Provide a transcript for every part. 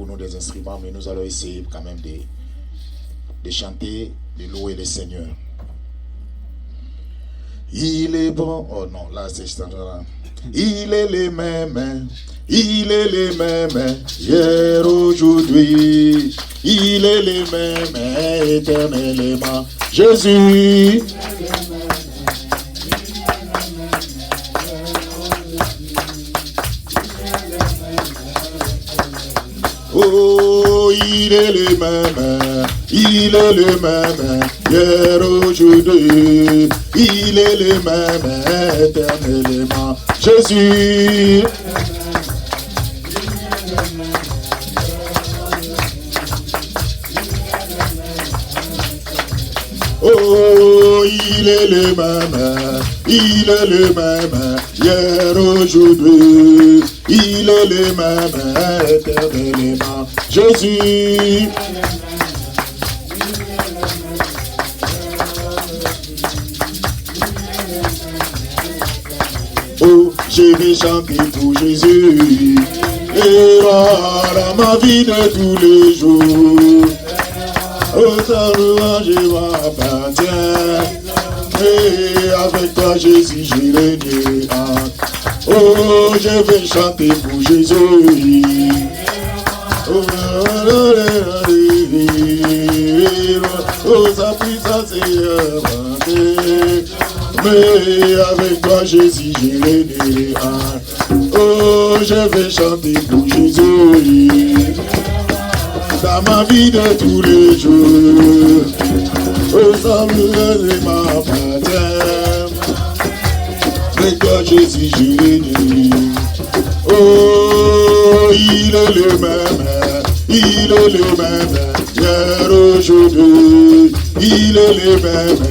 pour nous des instruments, mais nous allons essayer quand même de chanter, de louer le Seigneur. Il est bon. Oh non, là c'est ça. Il est le même. Il est le même. Hier, aujourd'hui. Il est le même éternellement. Jésus. Oh, il est le même, il est le même, hier, aujourd'hui, il est le même, éternellement. Jésus. Oh, il est le même, il est le même, hier, aujourd'hui, il est le même, éternellement. Jésus. Oh, je vais chanter pour Jésus, et voilà ma vie de tous les jours. Oh, ta louange m'appartient, et avec toi Jésus j'ai régné. Oh, je vais chanter pour Jésus. Oh, sa puissance est inventé, mais avec toi Jésus j'ai régné. Oh, je vais chanter pour Jésus dans ma vie de tous les jours. Oh, sa louange m'appartient, avec toi Jésus j'ai régné. Oh, il est le même, il est le même, hier, aujourd'hui, il est le même,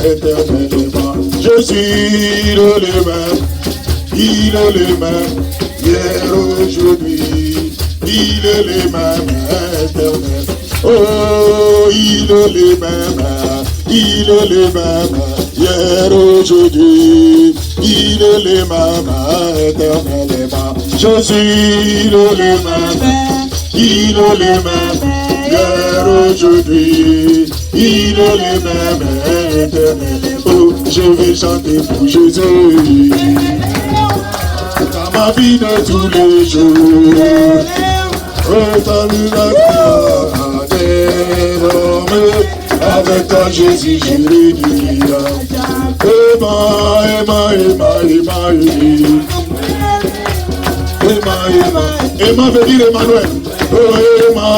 éternellement. Jésus, il est le même, il est le même, hier, aujourd'hui, il est le même, éternellement. Oh, il est le même, il est le même, hier, aujourd'hui, il est le même, éternellement. Jésus, il est le même, il est le même, hier, aujourd'hui, il est le même, éternellement. Oh, je vais chanter pour Jésus dans ma vie de tous les jours. Oh, salut la désormais, avec toi Jésus j'ai réuni. Emma veut dire Emmanuel. Oh, Emma.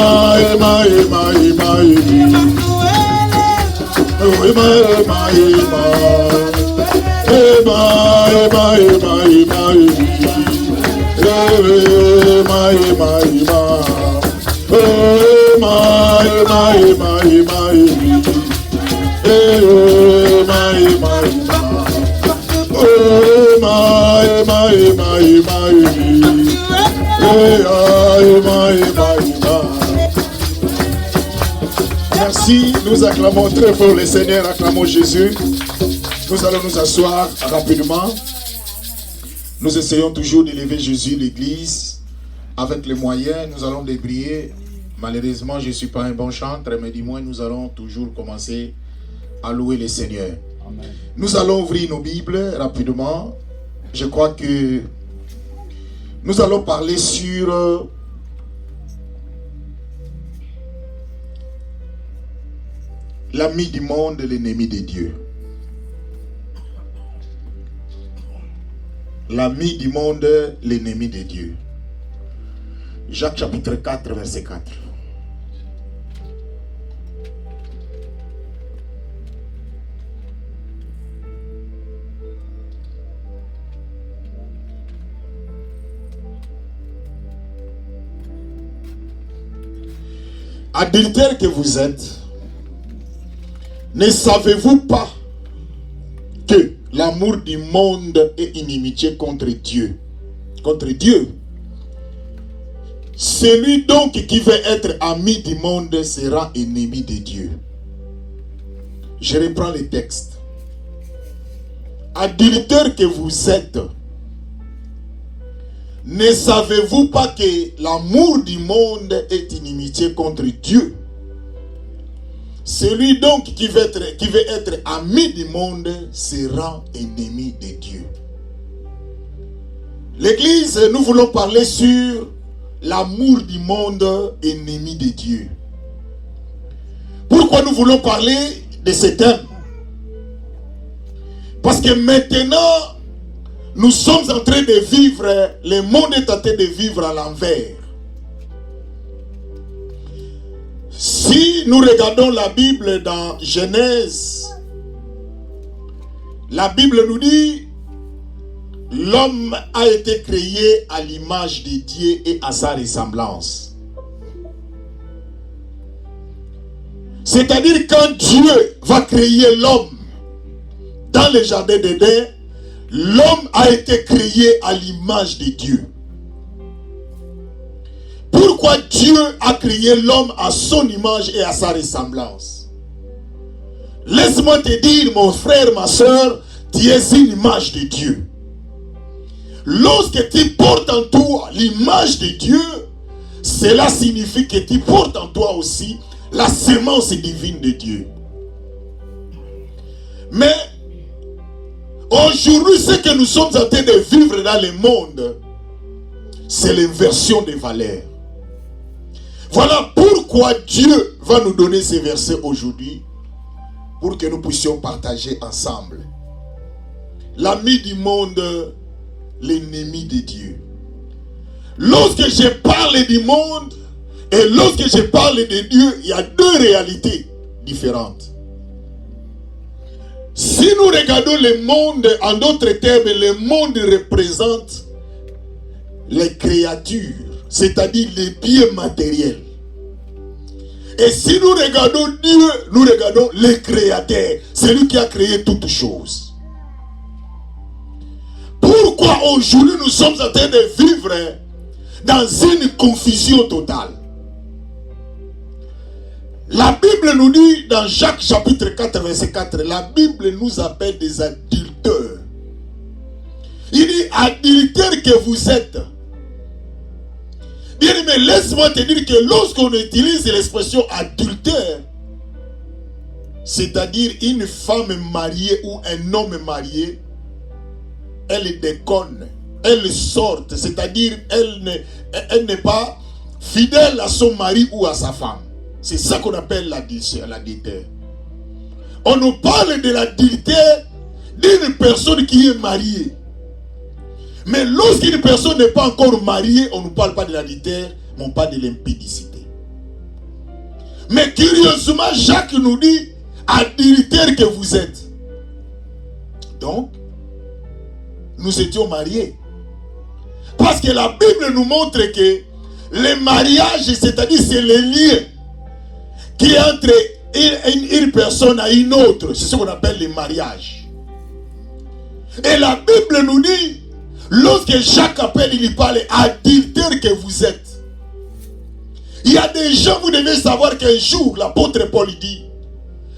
Oh, Merci, nous acclamons très fort le Seigneur, acclamons Jésus. Nous allons nous asseoir rapidement. Nous essayons toujours d'élever Jésus, l'Église, avec les moyens. Nous allons débriller. Malheureusement, je ne suis pas un bon chanteur, mais du moins, nous allons toujours commencer à louer le Seigneur. Amen. Nous allons ouvrir nos Bibles rapidement. Je crois que nous allons parler sur l'ami du monde et l'ennemi de Dieu. L'ami du monde, l'ennemi de Dieu. Jacques chapitre 4, verset 4. Adultère que vous êtes, ne savez-vous pas que l'amour du monde est inimitié contre Dieu? Contre Dieu. Celui donc qui veut être ami du monde sera ennemi de Dieu. Je reprends le texte. Adultère que vous êtes, Ne savez-vous pas que l'amour du monde est inimitié contre Dieu? Celui donc qui veut être ami du monde se rend ennemi de Dieu. L'Église, nous voulons parler sur l'amour du monde, ennemi de Dieu. Pourquoi nous voulons parler de ce thème? Parce que maintenant, nous sommes en train de vivre, le monde est en train de vivre à l'envers. Si nous regardons la Bible dans Genèse, la Bible nous dit l'homme a été créé à l'image de Dieu et à sa ressemblance. C'est-à-dire quand Dieu va créer l'homme dans le jardin d'Éden, l'homme a été créé à l'image de Dieu. Pourquoi Dieu a créé l'homme à son image et à sa ressemblance? Laisse-moi te dire, mon frère, ma soeur, tu es une image de Dieu. Lorsque tu portes en toi l'image de Dieu, cela signifie que tu portes en toi aussi la sémence divine de Dieu. Mais aujourd'hui, ce que nous sommes en train de vivre dans le monde, c'est l'inversion des valeurs. Voilà pourquoi Dieu va nous donner ces versets aujourd'hui, pour que nous puissions partager ensemble. L'ami du monde, l'ennemi de Dieu. Lorsque je parle du monde et lorsque je parle de Dieu, il y a deux réalités différentes. Si nous regardons le monde, en d'autres termes, le monde représente les créatures, c'est-à-dire les biens matériels. Et si nous regardons Dieu, nous regardons le Créateur, celui qui a créé toutes choses. Pourquoi aujourd'hui nous sommes en train de vivre dans une confusion totale? La Bible nous dit dans Jacques chapitre 4 verset 4, la Bible nous appelle des adulteurs. Il dit adultères que vous êtes. Bien aimé, laisse-moi te dire que lorsqu'on utilise l'expression adultère, c'est-à-dire une femme mariée ou un homme marié, elle déconne, elle sort, c'est-à-dire elle n'est pas fidèle à son mari ou à sa femme. C'est ça qu'on appelle l'adultère. On nous parle de l'adultère d'une personne qui est mariée. Mais lorsqu'une personne n'est pas encore mariée, on ne parle pas de l'adultère, mais on parle de l'impudicité. Mais curieusement, Jacques nous dit adultère que vous êtes. Donc, nous étions mariés. Parce que la Bible nous montre que le mariage, c'est-à-dire c'est le lien qui est entre une personne à une autre. C'est ce qu'on appelle le mariage. Et la Bible nous dit, lorsque Jacques appelle, il parle adultère que vous êtes. Il y a des gens, vous devez savoir qu'un jour, l'apôtre Paul dit,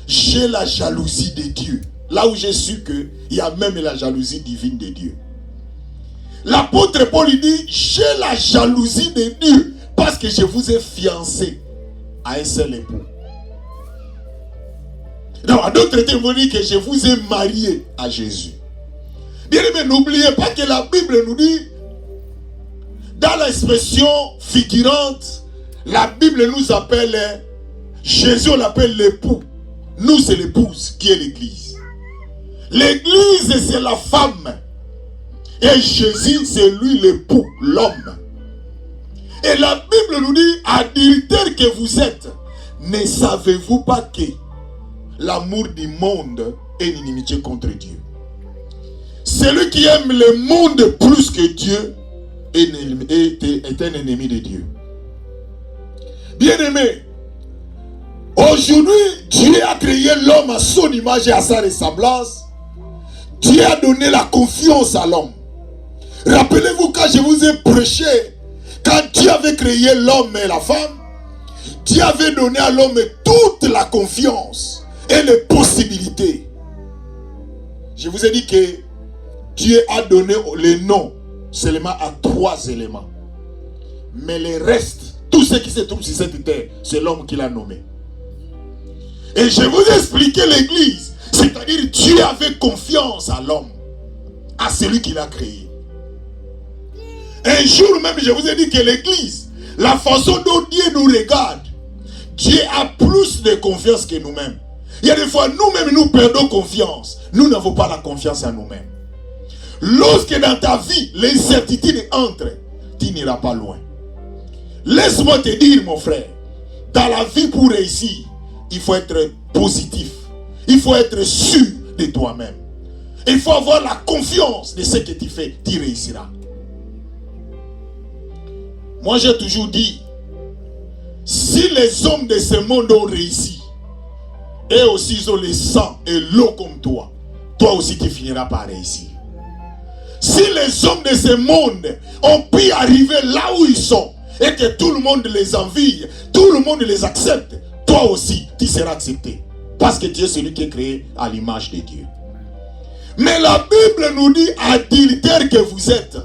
j'ai la jalousie de Dieu. Là où j'ai su qu'il y a même la jalousie divine de Dieu. L'apôtre Paul dit, j'ai la jalousie de Dieu parce que je vous ai fiancé à un seul époux. Donc, en d'autres termes, vous dit que je vous ai marié à Jésus. Bien aimé, n'oubliez pas que la Bible nous dit, dans l'expression figurante, la Bible nous appelle, Jésus on l'appelle l'époux. Nous, c'est l'épouse qui est l'église. L'église, c'est la femme. Et Jésus, c'est lui l'époux, l'homme. Et la Bible nous dit, adultère que vous êtes, ne savez-vous pas que l'amour du monde est une inimitié contre Dieu? Celui qui aime le monde plus que Dieu est un ennemi de Dieu. Bien-aimé, aujourd'hui, Dieu a créé l'homme à son image et à sa ressemblance. Dieu a donné la confiance à l'homme. Rappelez-vous quand je vous ai prêché, quand Dieu avait créé l'homme et la femme, Dieu avait donné à l'homme toute la confiance et les possibilités. Je vous ai dit que Dieu a donné les noms seulement à 3 éléments. Mais le reste, tout ce qui se trouve sur cette terre, c'est l'homme qui l'a nommé. Et je vous ai expliqué l'église. C'est-à-dire Dieu avait confiance à l'homme, à celui qui l'a créé. Un jour même, je vous ai dit que l'église, la façon dont Dieu nous regarde, Dieu a plus de confiance que nous-mêmes. Il y a des fois, nous-mêmes, nous perdons confiance. Nous n'avons pas la confiance en nous-mêmes. Lorsque dans ta vie, l'incertitude entre, tu n'iras pas loin. Laisse-moi te dire, mon frère, dans la vie pour réussir, il faut être positif. Il faut être sûr de toi-même. Il faut avoir la confiance de ce que tu fais, tu réussiras. Moi, j'ai toujours dit, si les hommes de ce monde ont réussi, et aussi ils ont le sang et l'eau comme toi aussi tu finiras par réussir. Si les hommes de ce monde ont pu arriver là où ils sont, et que tout le monde les envie, tout le monde les accepte, toi aussi tu seras accepté. Parce que Dieu est celui qui est créé à l'image de Dieu. Mais la Bible nous dit adultères que vous êtes.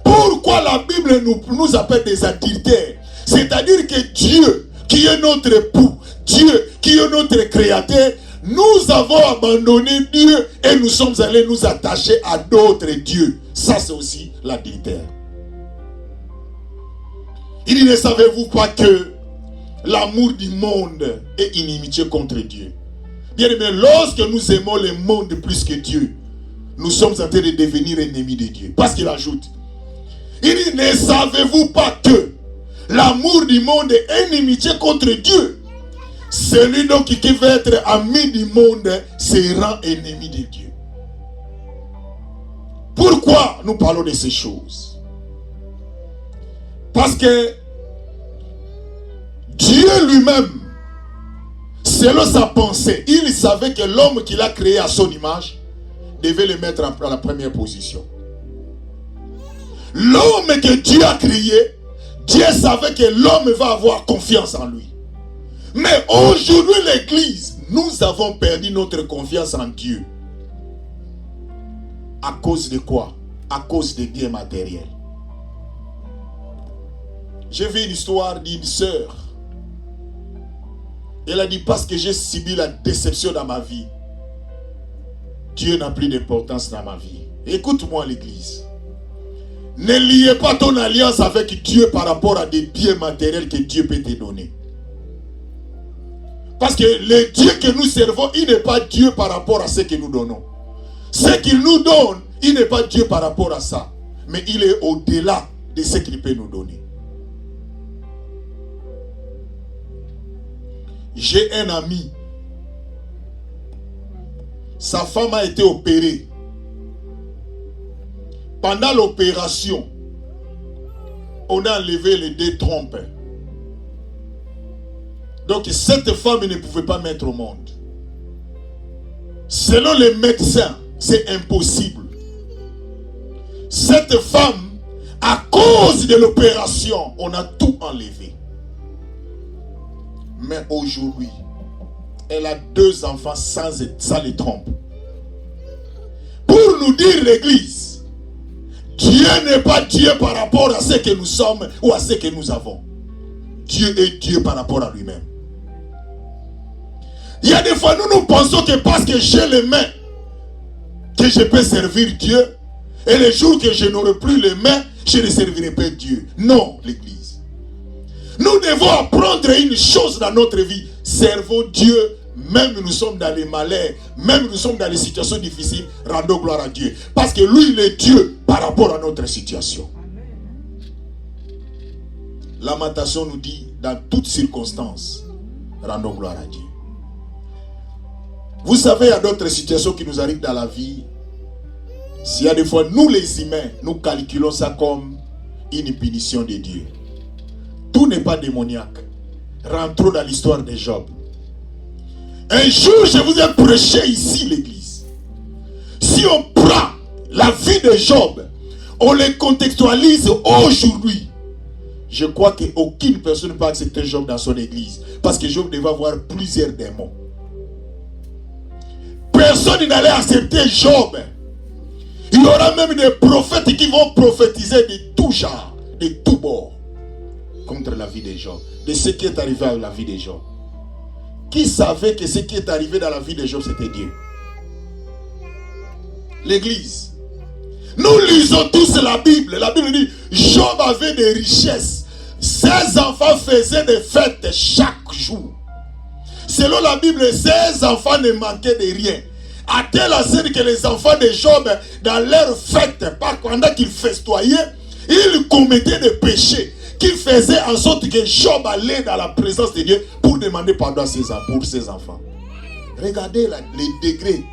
Pourquoi la Bible nous appelle des adultères? C'est-à-dire que Dieu, qui est notre époux, Dieu, qui est notre créateur, nous avons abandonné Dieu et nous sommes allés nous attacher à d'autres dieux. Ça, c'est aussi l'adultère. Il dit, ne savez-vous pas que l'amour du monde est inimitié contre Dieu? Bien aimé, lorsque nous aimons le monde plus que Dieu, nous sommes en train de devenir ennemis de Dieu. Parce qu'il ajoute, il dit, ne savez-vous pas que l'amour du monde est inimitié contre Dieu? Celui donc qui veut être ami du monde se rend ennemi de Dieu. Pourquoi nous parlons de ces choses? Parce que Dieu lui-même, selon sa pensée, il savait que l'homme qu'il a créé à son image devait le mettre à la première position. L'homme que Dieu a créé, Dieu savait que l'homme va avoir confiance en lui. Mais aujourd'hui, l'église, nous avons perdu notre confiance en Dieu. À cause de quoi? À cause des biens matériels. J'ai vu une histoire d'une sœur. Elle a dit, parce que j'ai subi la déception dans ma vie, Dieu n'a plus d'importance dans ma vie. Écoute-moi, l'église. Ne liez pas ton alliance avec Dieu par rapport à des biens matériels que Dieu peut te donner. Parce que le Dieu que nous servons, il n'est pas Dieu par rapport à ce que nous donnons. Ce qu'il nous donne, il n'est pas Dieu par rapport à ça. Mais il est au-delà de ce qu'il peut nous donner. J'ai un ami. Sa femme a été opérée. Pendant l'opération, on a enlevé les 2 trompes. Donc cette femme ne pouvait pas mettre au monde. Selon les médecins, c'est impossible. Cette femme, à cause de l'opération, on a tout enlevé. Mais aujourd'hui, elle a 2 enfants sans les trompes. Pour nous dire l'église, Dieu n'est pas Dieu par rapport à ce que nous sommes ou à ce que nous avons. Dieu est Dieu par rapport à lui-même. Il y a des fois, nous pensons que parce que j'ai les mains, que je peux servir Dieu, et les jours que je n'aurai plus les mains, je ne servirai pas Dieu. Non, l'église. Nous devons apprendre une chose dans notre vie. Servons Dieu, même nous sommes dans les malheurs, même nous sommes dans les situations difficiles, rendons gloire à Dieu. Parce que lui, il est Dieu par rapport à notre situation. Lamentation nous dit, dans toutes circonstances, rendons gloire à Dieu. Vous savez, il y a d'autres situations qui nous arrivent dans la vie. S'il y a des fois, nous les humains, nous calculons ça comme une punition de Dieu. Tout n'est pas démoniaque. Rentrons dans l'histoire de Job. Un jour, je vous ai prêché ici, l'église. Si on prend la vie de Job, on les contextualise aujourd'hui, je crois qu'aucune personne ne peut accepter Job dans son église. Parce que Job devait avoir plusieurs démons. Personne n'allait accepter Job. Il y aura même des prophètes qui vont prophétiser de tout genre, de tout bord, contre la vie des gens, de ce qui est arrivé à la vie des gens. Qui savait que ce qui est arrivé dans la vie des gens, c'était Dieu? L'Église. Nous lisons tous la Bible. La Bible dit, Job avait des richesses. Ses enfants faisaient des fêtes chaque jour. Selon la Bible, ses enfants ne manquaient de rien. À telle enseigne que les enfants de Job, dans leurs fêtes, pendant qu'ils festoyaient, ils commettaient des péchés qui faisaient en sorte que Job allait dans la présence de Dieu pour demander pardon pour ses enfants. Regardez les degrés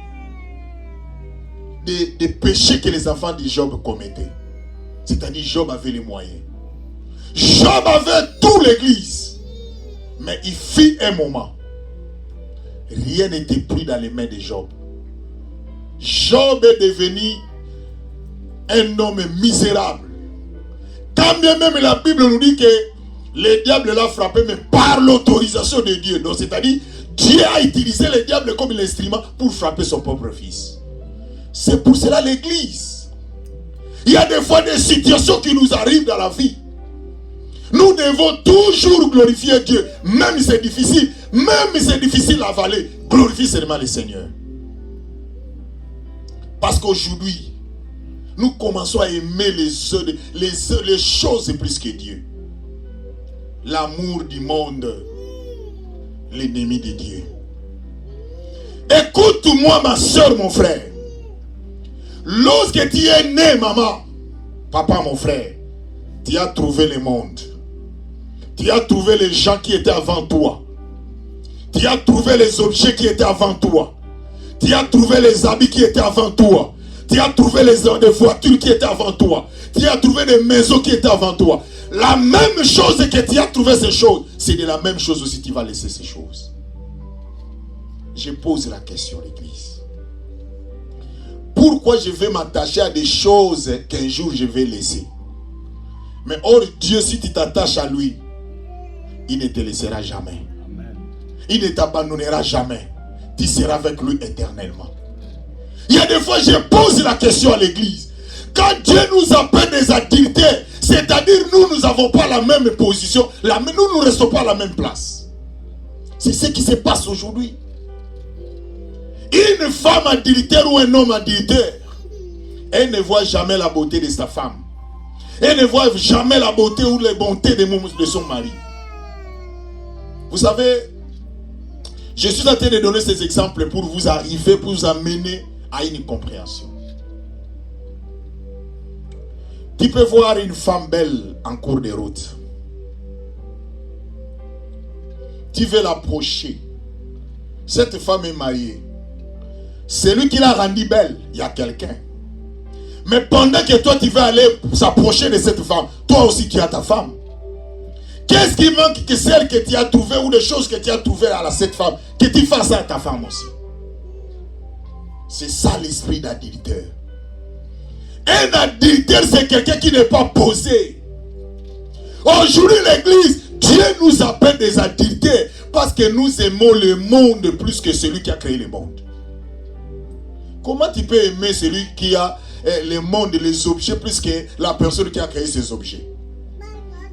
des péchés que les enfants de Job commettaient. C'est-à-dire Job avait les moyens. Job avait toute l'église. Mais il fit un moment. Rien n'était pris dans les mains de Job. Job est devenu un homme misérable. Quand bien même la Bible nous dit que le diable l'a frappé, mais par l'autorisation de Dieu. Donc c'est-à-dire, Dieu a utilisé le diable comme un instrument pour frapper son propre fils. C'est pour cela l'église. Il y a des fois des situations qui nous arrivent dans la vie. Nous devons toujours glorifier Dieu. Même si c'est difficile, à avaler, glorifie seulement le Seigneur. Parce qu'aujourd'hui, nous commençons à aimer les choses plus que Dieu. L'amour du monde, l'ennemi de Dieu. Écoute-moi, ma soeur, mon frère. Lorsque tu es né, maman, papa, mon frère, tu as trouvé le monde. Tu as trouvé les gens qui étaient avant toi. Tu as trouvé les objets qui étaient avant toi. Tu as trouvé les habits qui étaient avant toi. Tu as trouvé les voitures qui étaient avant toi. Tu as trouvé les maisons qui étaient avant toi. La même chose que tu as trouvé ces choses, c'est de la même chose aussi que tu vas laisser ces choses. Je pose la question à l'église. Pourquoi je vais m'attacher à des choses qu'un jour je vais laisser? Mais or Dieu, si tu t'attaches à lui, il ne te laissera jamais. Il ne t'abandonnera jamais. Tu seras avec lui éternellement. Il y a des fois, je pose la question à l'église. Quand Dieu nous appelle des adultères, c'est-à-dire nous n'avons pas la même position, nous ne restons pas à la même place. C'est ce qui se passe aujourd'hui. Une femme adultère ou un homme adultère, elle ne voit jamais la beauté de sa femme. Elle ne voit jamais la beauté ou les bontés de son mari. Vous savez, je suis en train de donner ces exemples pour vous arriver, pour vous amener à une compréhension. Tu peux voir une femme belle en cours de route. Tu veux l'approcher. Cette femme est mariée. Celui qui l'a rendue belle, il y a quelqu'un. Mais pendant que toi tu vas aller s'approcher de cette femme, toi aussi tu as ta femme. Qu'est-ce qui manque que celle que tu as trouvée ou les choses que tu as trouvées à cette femme, que tu fasses ça à ta femme aussi? C'est ça l'esprit d'adultère. Un adultère, c'est quelqu'un qui n'est pas posé. Aujourd'hui l'église, Dieu nous appelle des adultères parce que nous aimons le monde plus que celui qui a créé le monde. Comment tu peux aimer celui qui a le monde et les objets plus que la personne qui a créé ces objets?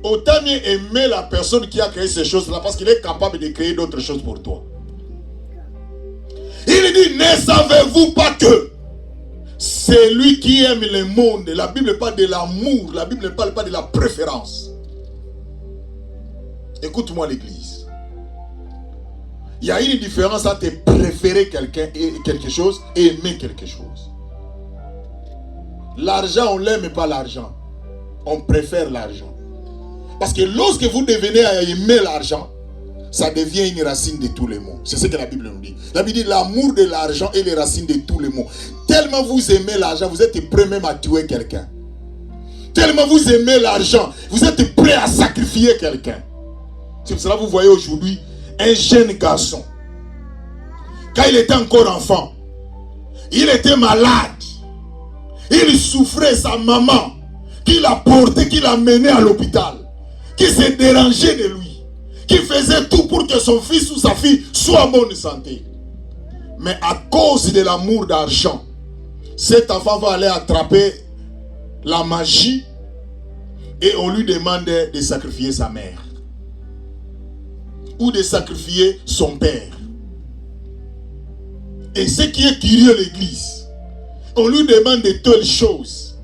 Autant mieux aimer la personne qui a créé ces choses-là parce qu'il est capable de créer d'autres choses pour toi. Il dit, ne savez-vous pas que celui qui aime le monde, la Bible parle de l'amour, la Bible ne parle pas de la préférence. Écoute-moi l'église. Il y a une différence entre préférer quelque chose et aimer quelque chose. L'argent, on l'aime pas l'argent. On préfère l'argent. Parce que lorsque vous devenez à aimer l'argent, ça devient une racine de tous les maux. C'est ce que la Bible nous dit. La Bible dit l'amour de l'argent est les racines de tous les maux. Tellement vous aimez l'argent, vous êtes prêt même à tuer quelqu'un. Tellement vous aimez l'argent, vous êtes prêt à sacrifier quelqu'un. C'est pour cela que vous voyez aujourd'hui un jeune garçon. Quand il était encore enfant, il était malade. Il souffrait, sa maman, qui l'a porté, qui l'a mené à l'hôpital, qui s'est dérangé de lui, qui faisait tout pour que son fils ou sa fille soit en bonne santé. Mais à cause de l'amour d'argent, cet enfant va aller attraper la magie et on lui demande de sacrifier sa mère ou de sacrifier son père. Et ce qui est curieux, l'église, on lui demande de telles choses.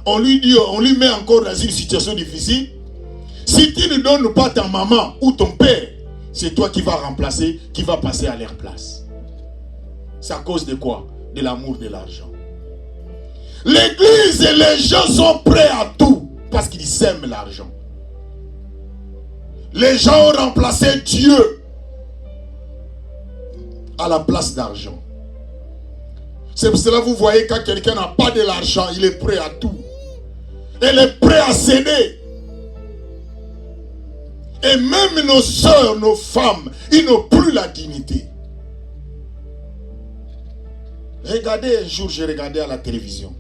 On lui dit, on lui met encore dans une situation difficile. Si tu ne donnes pas ta maman ou ton père, c'est toi qui vas remplacer, qui va passer à leur place. C'est à cause de quoi? De l'amour de l'argent. L'église et les gens sont prêts à tout parce qu'ils aiment l'argent. Les gens ont remplacé Dieu à la place d'argent. C'est pour cela que vous voyez quand quelqu'un n'a pas de l'argent, il est prêt à tout. Il est prêt à céder. Et même nos sœurs, nos femmes, ils n'ont plus la dignité. Regardez, un jour, j'ai regardé à la télévision.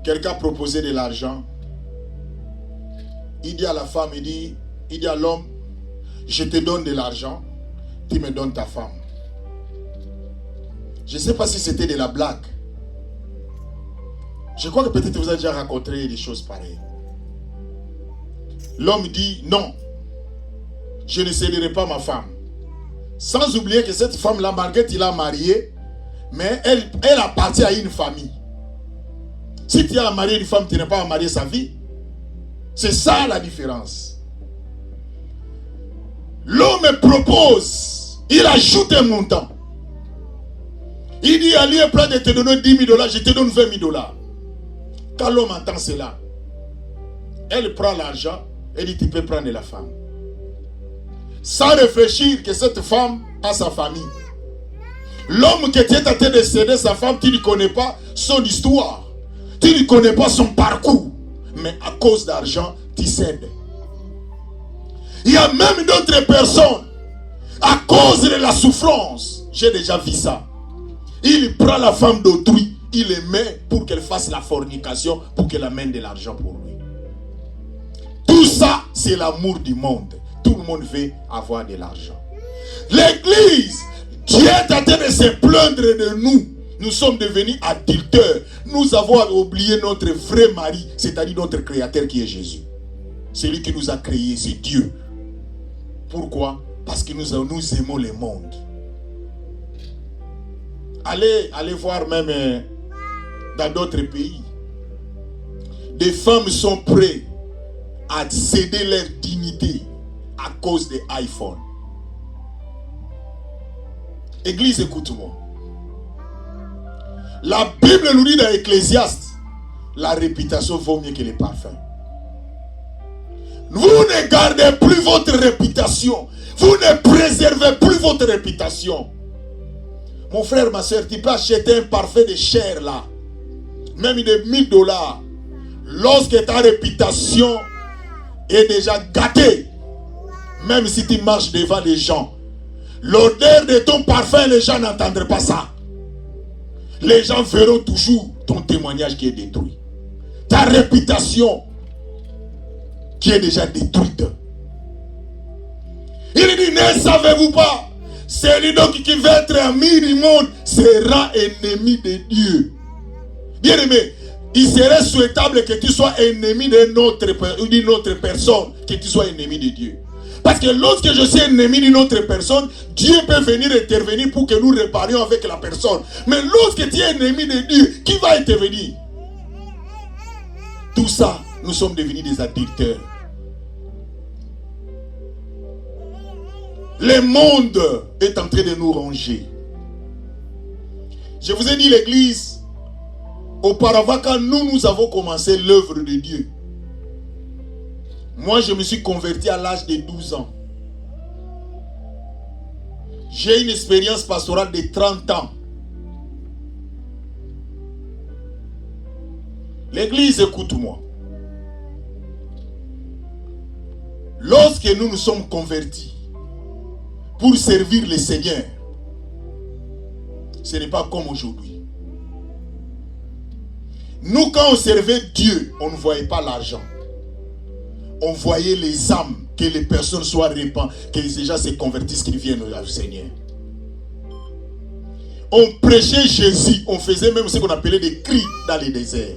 Quelqu'un proposait de l'argent. Il dit à la femme, il dit à l'homme, je te donne de l'argent, tu me donnes ta femme. Je ne sais pas si c'était de la blague. Je crois que peut-être vous avez déjà rencontré des choses pareilles. L'homme dit, non, je ne céderai pas ma femme. Sans oublier que cette femme-là, malgré qu'il a marié, mais elle appartient à une famille. Si tu as marié une femme, tu n'as pas marié sa vie. C'est ça la différence. L'homme propose, il ajoute un montant. Il dit, Ali est prêt de te donner 10 000 $, je te donne 20 000 $. Quand l'homme entend cela, elle prend l'argent et dit, tu peux prendre la femme. Sans réfléchir que cette femme a sa famille. L'homme qui était en train de céder sa femme, tu ne connais pas son histoire. Tu ne connais pas son parcours. Mais à cause d'argent, tu cèdes. Il y a même d'autres personnes, à cause de la souffrance, j'ai déjà vu ça. Il prend la femme d'autrui, il les met pour qu'elle fasse la fornication, pour qu'elle amène de l'argent pour lui. Tout ça, c'est l'amour du monde. Tout le monde veut avoir de l'argent. L'église, Dieu est en train de se plaindre de nous. Nous sommes devenus adulteurs. Nous avons oublié notre vrai mari, c'est-à-dire notre créateur qui est Jésus. C'est lui qui nous a créés, c'est Dieu. Pourquoi? Parce que nous aimons le monde. Allez voir même dans d'autres pays. Des femmes sont prêtes à céder leur dignité à cause des iPhones. Église, écoute-moi. La Bible nous dit dans Ecclésiaste, la réputation vaut mieux que les parfums. Vous ne gardez plus votre réputation. Vous ne préservez plus votre réputation. Mon frère, ma soeur, tu peux acheter un parfum de chair là, même de 1 000 $. Lorsque ta réputation est déjà gâtée, même si tu marches devant les gens, l'odeur de ton parfum, les gens n'entendraient pas ça. Les gens verront toujours ton témoignage qui est détruit. Ta réputation qui est déjà détruite. Il dit, ne savez-vous pas, celui donc qui veut être ami du monde sera ennemi de Dieu. Bien aimé, il serait souhaitable que tu sois ennemi d'une autre personne, que tu sois ennemi de Dieu. Parce que lorsque je suis ennemi d'une autre personne, Dieu peut venir intervenir pour que nous réparions avec la personne. Mais lorsque tu es ennemi de Dieu, qui va intervenir? Tout ça, nous sommes devenus des adulteurs. Le monde est en train de nous ronger. Je vous ai dit, l'église, auparavant, quand nous avons commencé l'œuvre de Dieu, moi, je me suis converti à l'âge de 12 ans. J'ai une expérience pastorale de 30 ans. L'église, écoute-moi. Lorsque nous nous sommes convertis pour servir le Seigneur, ce n'est pas comme aujourd'hui. Nous, quand on servait Dieu, on ne voyait pas l'argent. On voyait les âmes, que les personnes soient répandues, que les gens se convertissent, qu'ils viennent au Seigneur. On prêchait Jésus, on faisait même ce qu'on appelait des cris dans les déserts.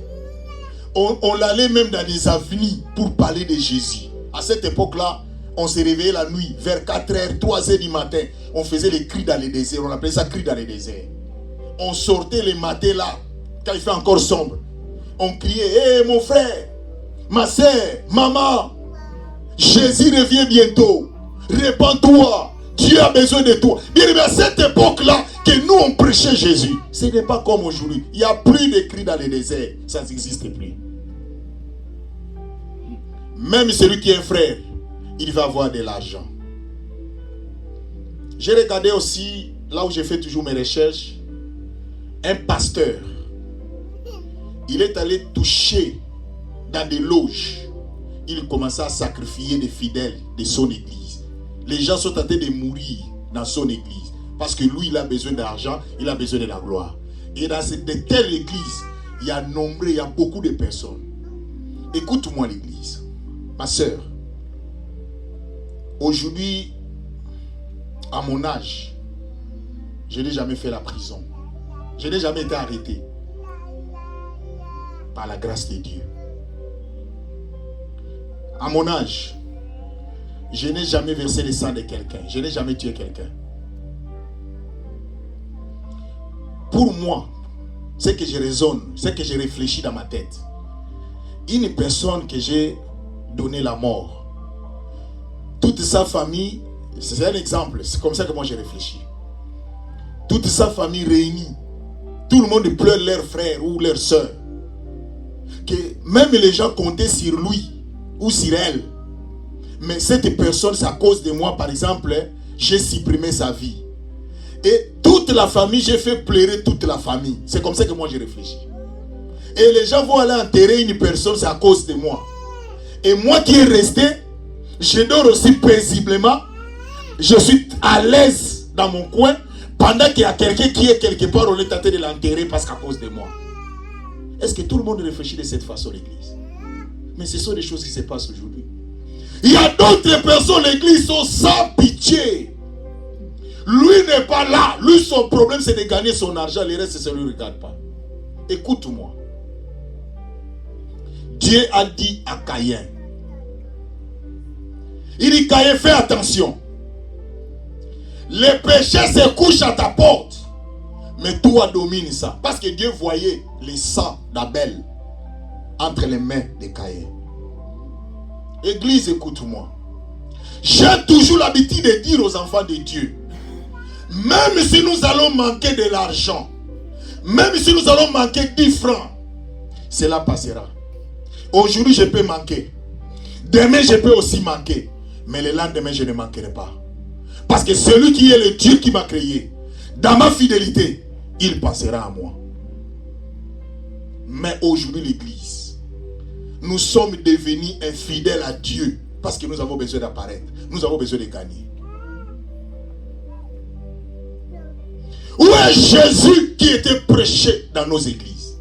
On allait même dans des avenues pour parler de Jésus. À cette époque-là, on se réveillait la nuit, vers 4h, 3h du matin. On faisait les cris dans les déserts, on appelait ça cris dans les déserts. On sortait les matins là, quand il fait encore sombre. On criait, hé mon frère, ma soeur, maman, Jésus revient bientôt. Répands-toi, Dieu a besoin de toi. Bien aimé, à cette époque-là, que nous on prêchait Jésus, ce n'est pas comme aujourd'hui. Il n'y a plus de cris dans les déserts, ça n'existe plus. Même celui qui est frère, il va avoir de l'argent. J'ai regardé aussi, là où j'ai fait toujours mes recherches, un pasteur. Il est allé toucher dans des loges. Il commençait à sacrifier des fidèles de son église. Les gens sont en train de mourir dans son église. Parce que lui, il a besoin d'argent, il a besoin de la gloire. Et dans de telles églises, il y a nombreux, il y a beaucoup de personnes. Écoute-moi l'église. Ma soeur, aujourd'hui, à mon âge, je n'ai jamais fait la prison. Je n'ai jamais été arrêté. Par la grâce de Dieu. À mon âge, je n'ai jamais versé le sang de quelqu'un. Je n'ai jamais tué quelqu'un. Pour moi, ce que je raisonne, ce que je réfléchis dans ma tête, une personne que j'ai donné la mort, toute sa famille, c'est un exemple, c'est comme ça que moi j'ai réfléchi. Toute sa famille réunie, tout le monde pleure leur frère ou leur soeur. Que même les gens comptaient sur lui ou sur elle. Mais cette personne, c'est à cause de moi, par exemple, j'ai supprimé sa vie. Et toute la famille, j'ai fait pleurer toute la famille. C'est comme ça que moi j'ai réfléchi. Et les gens vont aller enterrer une personne, c'est à cause de moi. Et moi qui est resté, je dors aussi paisiblement. Je suis à l'aise dans mon coin. Pendant qu'il y a quelqu'un qui est quelque part, on est tenté de l'enterrer parce qu'à cause de moi. Est-ce que tout le monde réfléchit de cette façon l'église? Mais ce sont des choses qui se passent aujourd'hui. Il y a d'autres personnes, l'église sont sans pitié. Lui n'est pas là. Lui, son problème, c'est de gagner son argent. Le reste, ça ne lui regarde pas. Écoute-moi. Dieu a dit à Caïn. Il dit, Caïn, fais attention. Le péché se couche à ta porte. Mais toi domine ça. Parce que Dieu voyait le sang d'Abel entre les mains de Caïn. Église, écoute-moi. J'ai toujours l'habitude de dire aux enfants de Dieu, même si nous allons manquer de l'argent, même si nous allons manquer 10 francs, cela passera. Aujourd'hui, je peux manquer. Demain, je peux aussi manquer. Mais le lendemain, je ne manquerai pas. Parce que celui qui est le Dieu qui m'a créé, dans ma fidélité, il passera à moi. Mais aujourd'hui, l'église, nous sommes devenus infidèles à Dieu parce que nous avons besoin d'apparaître. Nous avons besoin de gagner. Où est Jésus qui était prêché dans nos églises?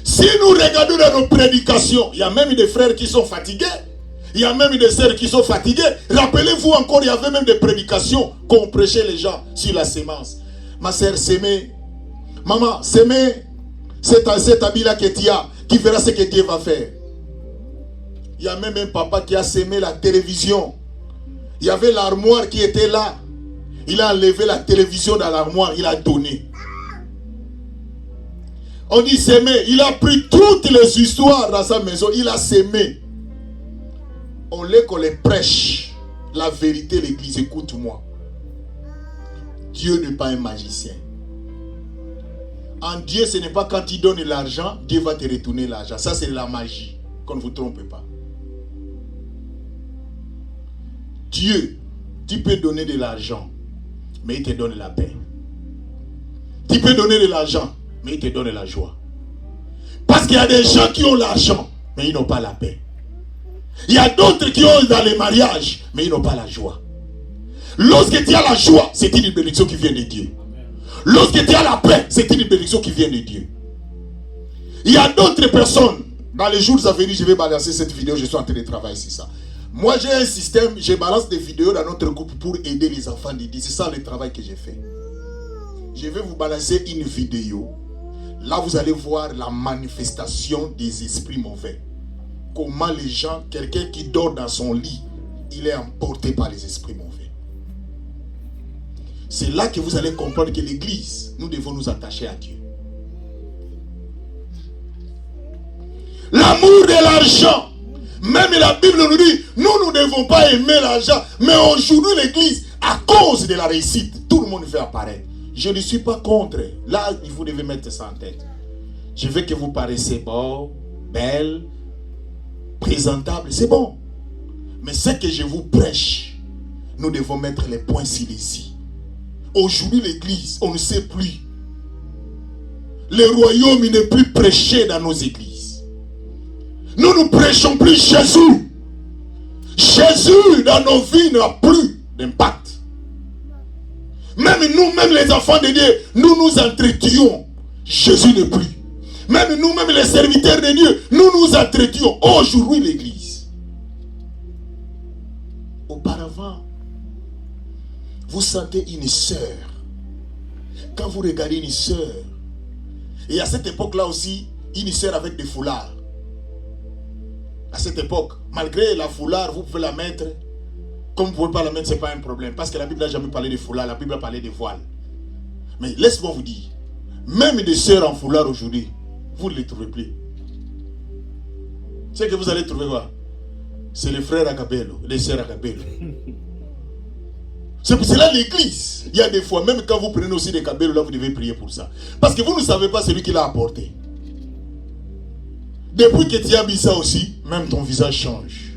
Si nous regardons dans nos prédications, il y a même des frères qui sont fatigués. Il y a même des sœurs qui sont fatiguées. Rappelez-vous encore, il y avait même des prédications qu'on prêchait les gens sur la sémence. Ma sœur, s'aimer. Maman, s'aimer. Cet habit-là que tu as, qui verra ce que Dieu va faire. Il y a même un papa qui a sémé la télévision. Il y avait l'armoire qui était là. Il a enlevé la télévision dans l'armoire, il a donné. On dit s'aimer. Il a pris toutes les histoires dans sa maison, il a sémé. On les prêche la vérité, l'église. Écoute-moi. Dieu n'est pas un magicien. En Dieu, ce n'est pas quand il donne l'argent, Dieu va te retourner l'argent. Ça, c'est la magie. Qu'on ne vous trompe pas. Dieu, tu peux donner de l'argent, mais il te donne la paix. Tu peux donner de l'argent, mais il te donne la joie. Parce qu'il y a des gens qui ont l'argent, mais ils n'ont pas la paix. Il y a d'autres qui ont dans les mariages, mais ils n'ont pas la joie. Lorsque tu as la joie, c'est une bénédiction qui vient de Dieu. Lorsque tu as la paix, c'est une bénédiction qui vient de Dieu. Il y a d'autres personnes, dans les jours à venir, je vais balancer cette vidéo, je suis en train de travailler sur ça. Moi j'ai un système, je balance des vidéos dans notre groupe pour aider les enfants de Dieu. C'est ça le travail que j'ai fait. Je vais vous balancer une vidéo. Là, vous allez voir la manifestation des esprits mauvais. Comment les gens, quelqu'un qui dort dans son lit, il est emporté par les esprits mauvais. C'est là que vous allez comprendre que l'église, nous devons nous attacher à Dieu. L'amour de l'argent. Même la Bible nous dit, nous ne devons pas aimer l'argent. Mais aujourd'hui, l'église, à cause de la réussite, tout le monde fait apparaître. Je ne suis pas contre. Là, vous devez mettre ça en tête. Je veux que vous paraissiez beau, belle, présentable. C'est bon. Mais ce que je vous prêche, nous devons mettre les points sur les i. Aujourd'hui, l'église, on ne sait plus. Le royaume n'est plus prêché dans nos églises. Nous ne prêchons plus Jésus. Jésus dans nos vies n'a plus d'impact. Même nous, même les enfants de Dieu, nous nous entretuons. Jésus n'est plus. Même nous, même les serviteurs de Dieu, nous nous entretuons. Aujourd'hui, l'église. Auparavant, vous sentez une sœur. Quand vous regardez une sœur, et à cette époque-là aussi, une sœur avec des foulards. À cette époque, malgré la foulard, vous pouvez la mettre. Comme vous ne pouvez pas la mettre, ce n'est pas un problème. Parce que la Bible n'a jamais parlé de foulard, la Bible a parlé de voile. Mais laisse-moi vous dire, même des sœurs en foulard aujourd'hui, vous ne les trouvez plus. C'est que vous allez trouver quoi? C'est les frères Akabelo, les sœurs Akabelo. C'est pour cela l'église. Il y a des fois, même quand vous prenez aussi des Kabelo, là vous devez prier pour ça. Parce que vous ne savez pas celui qui l'a apporté. Depuis que tu as mis ça aussi, même ton visage change.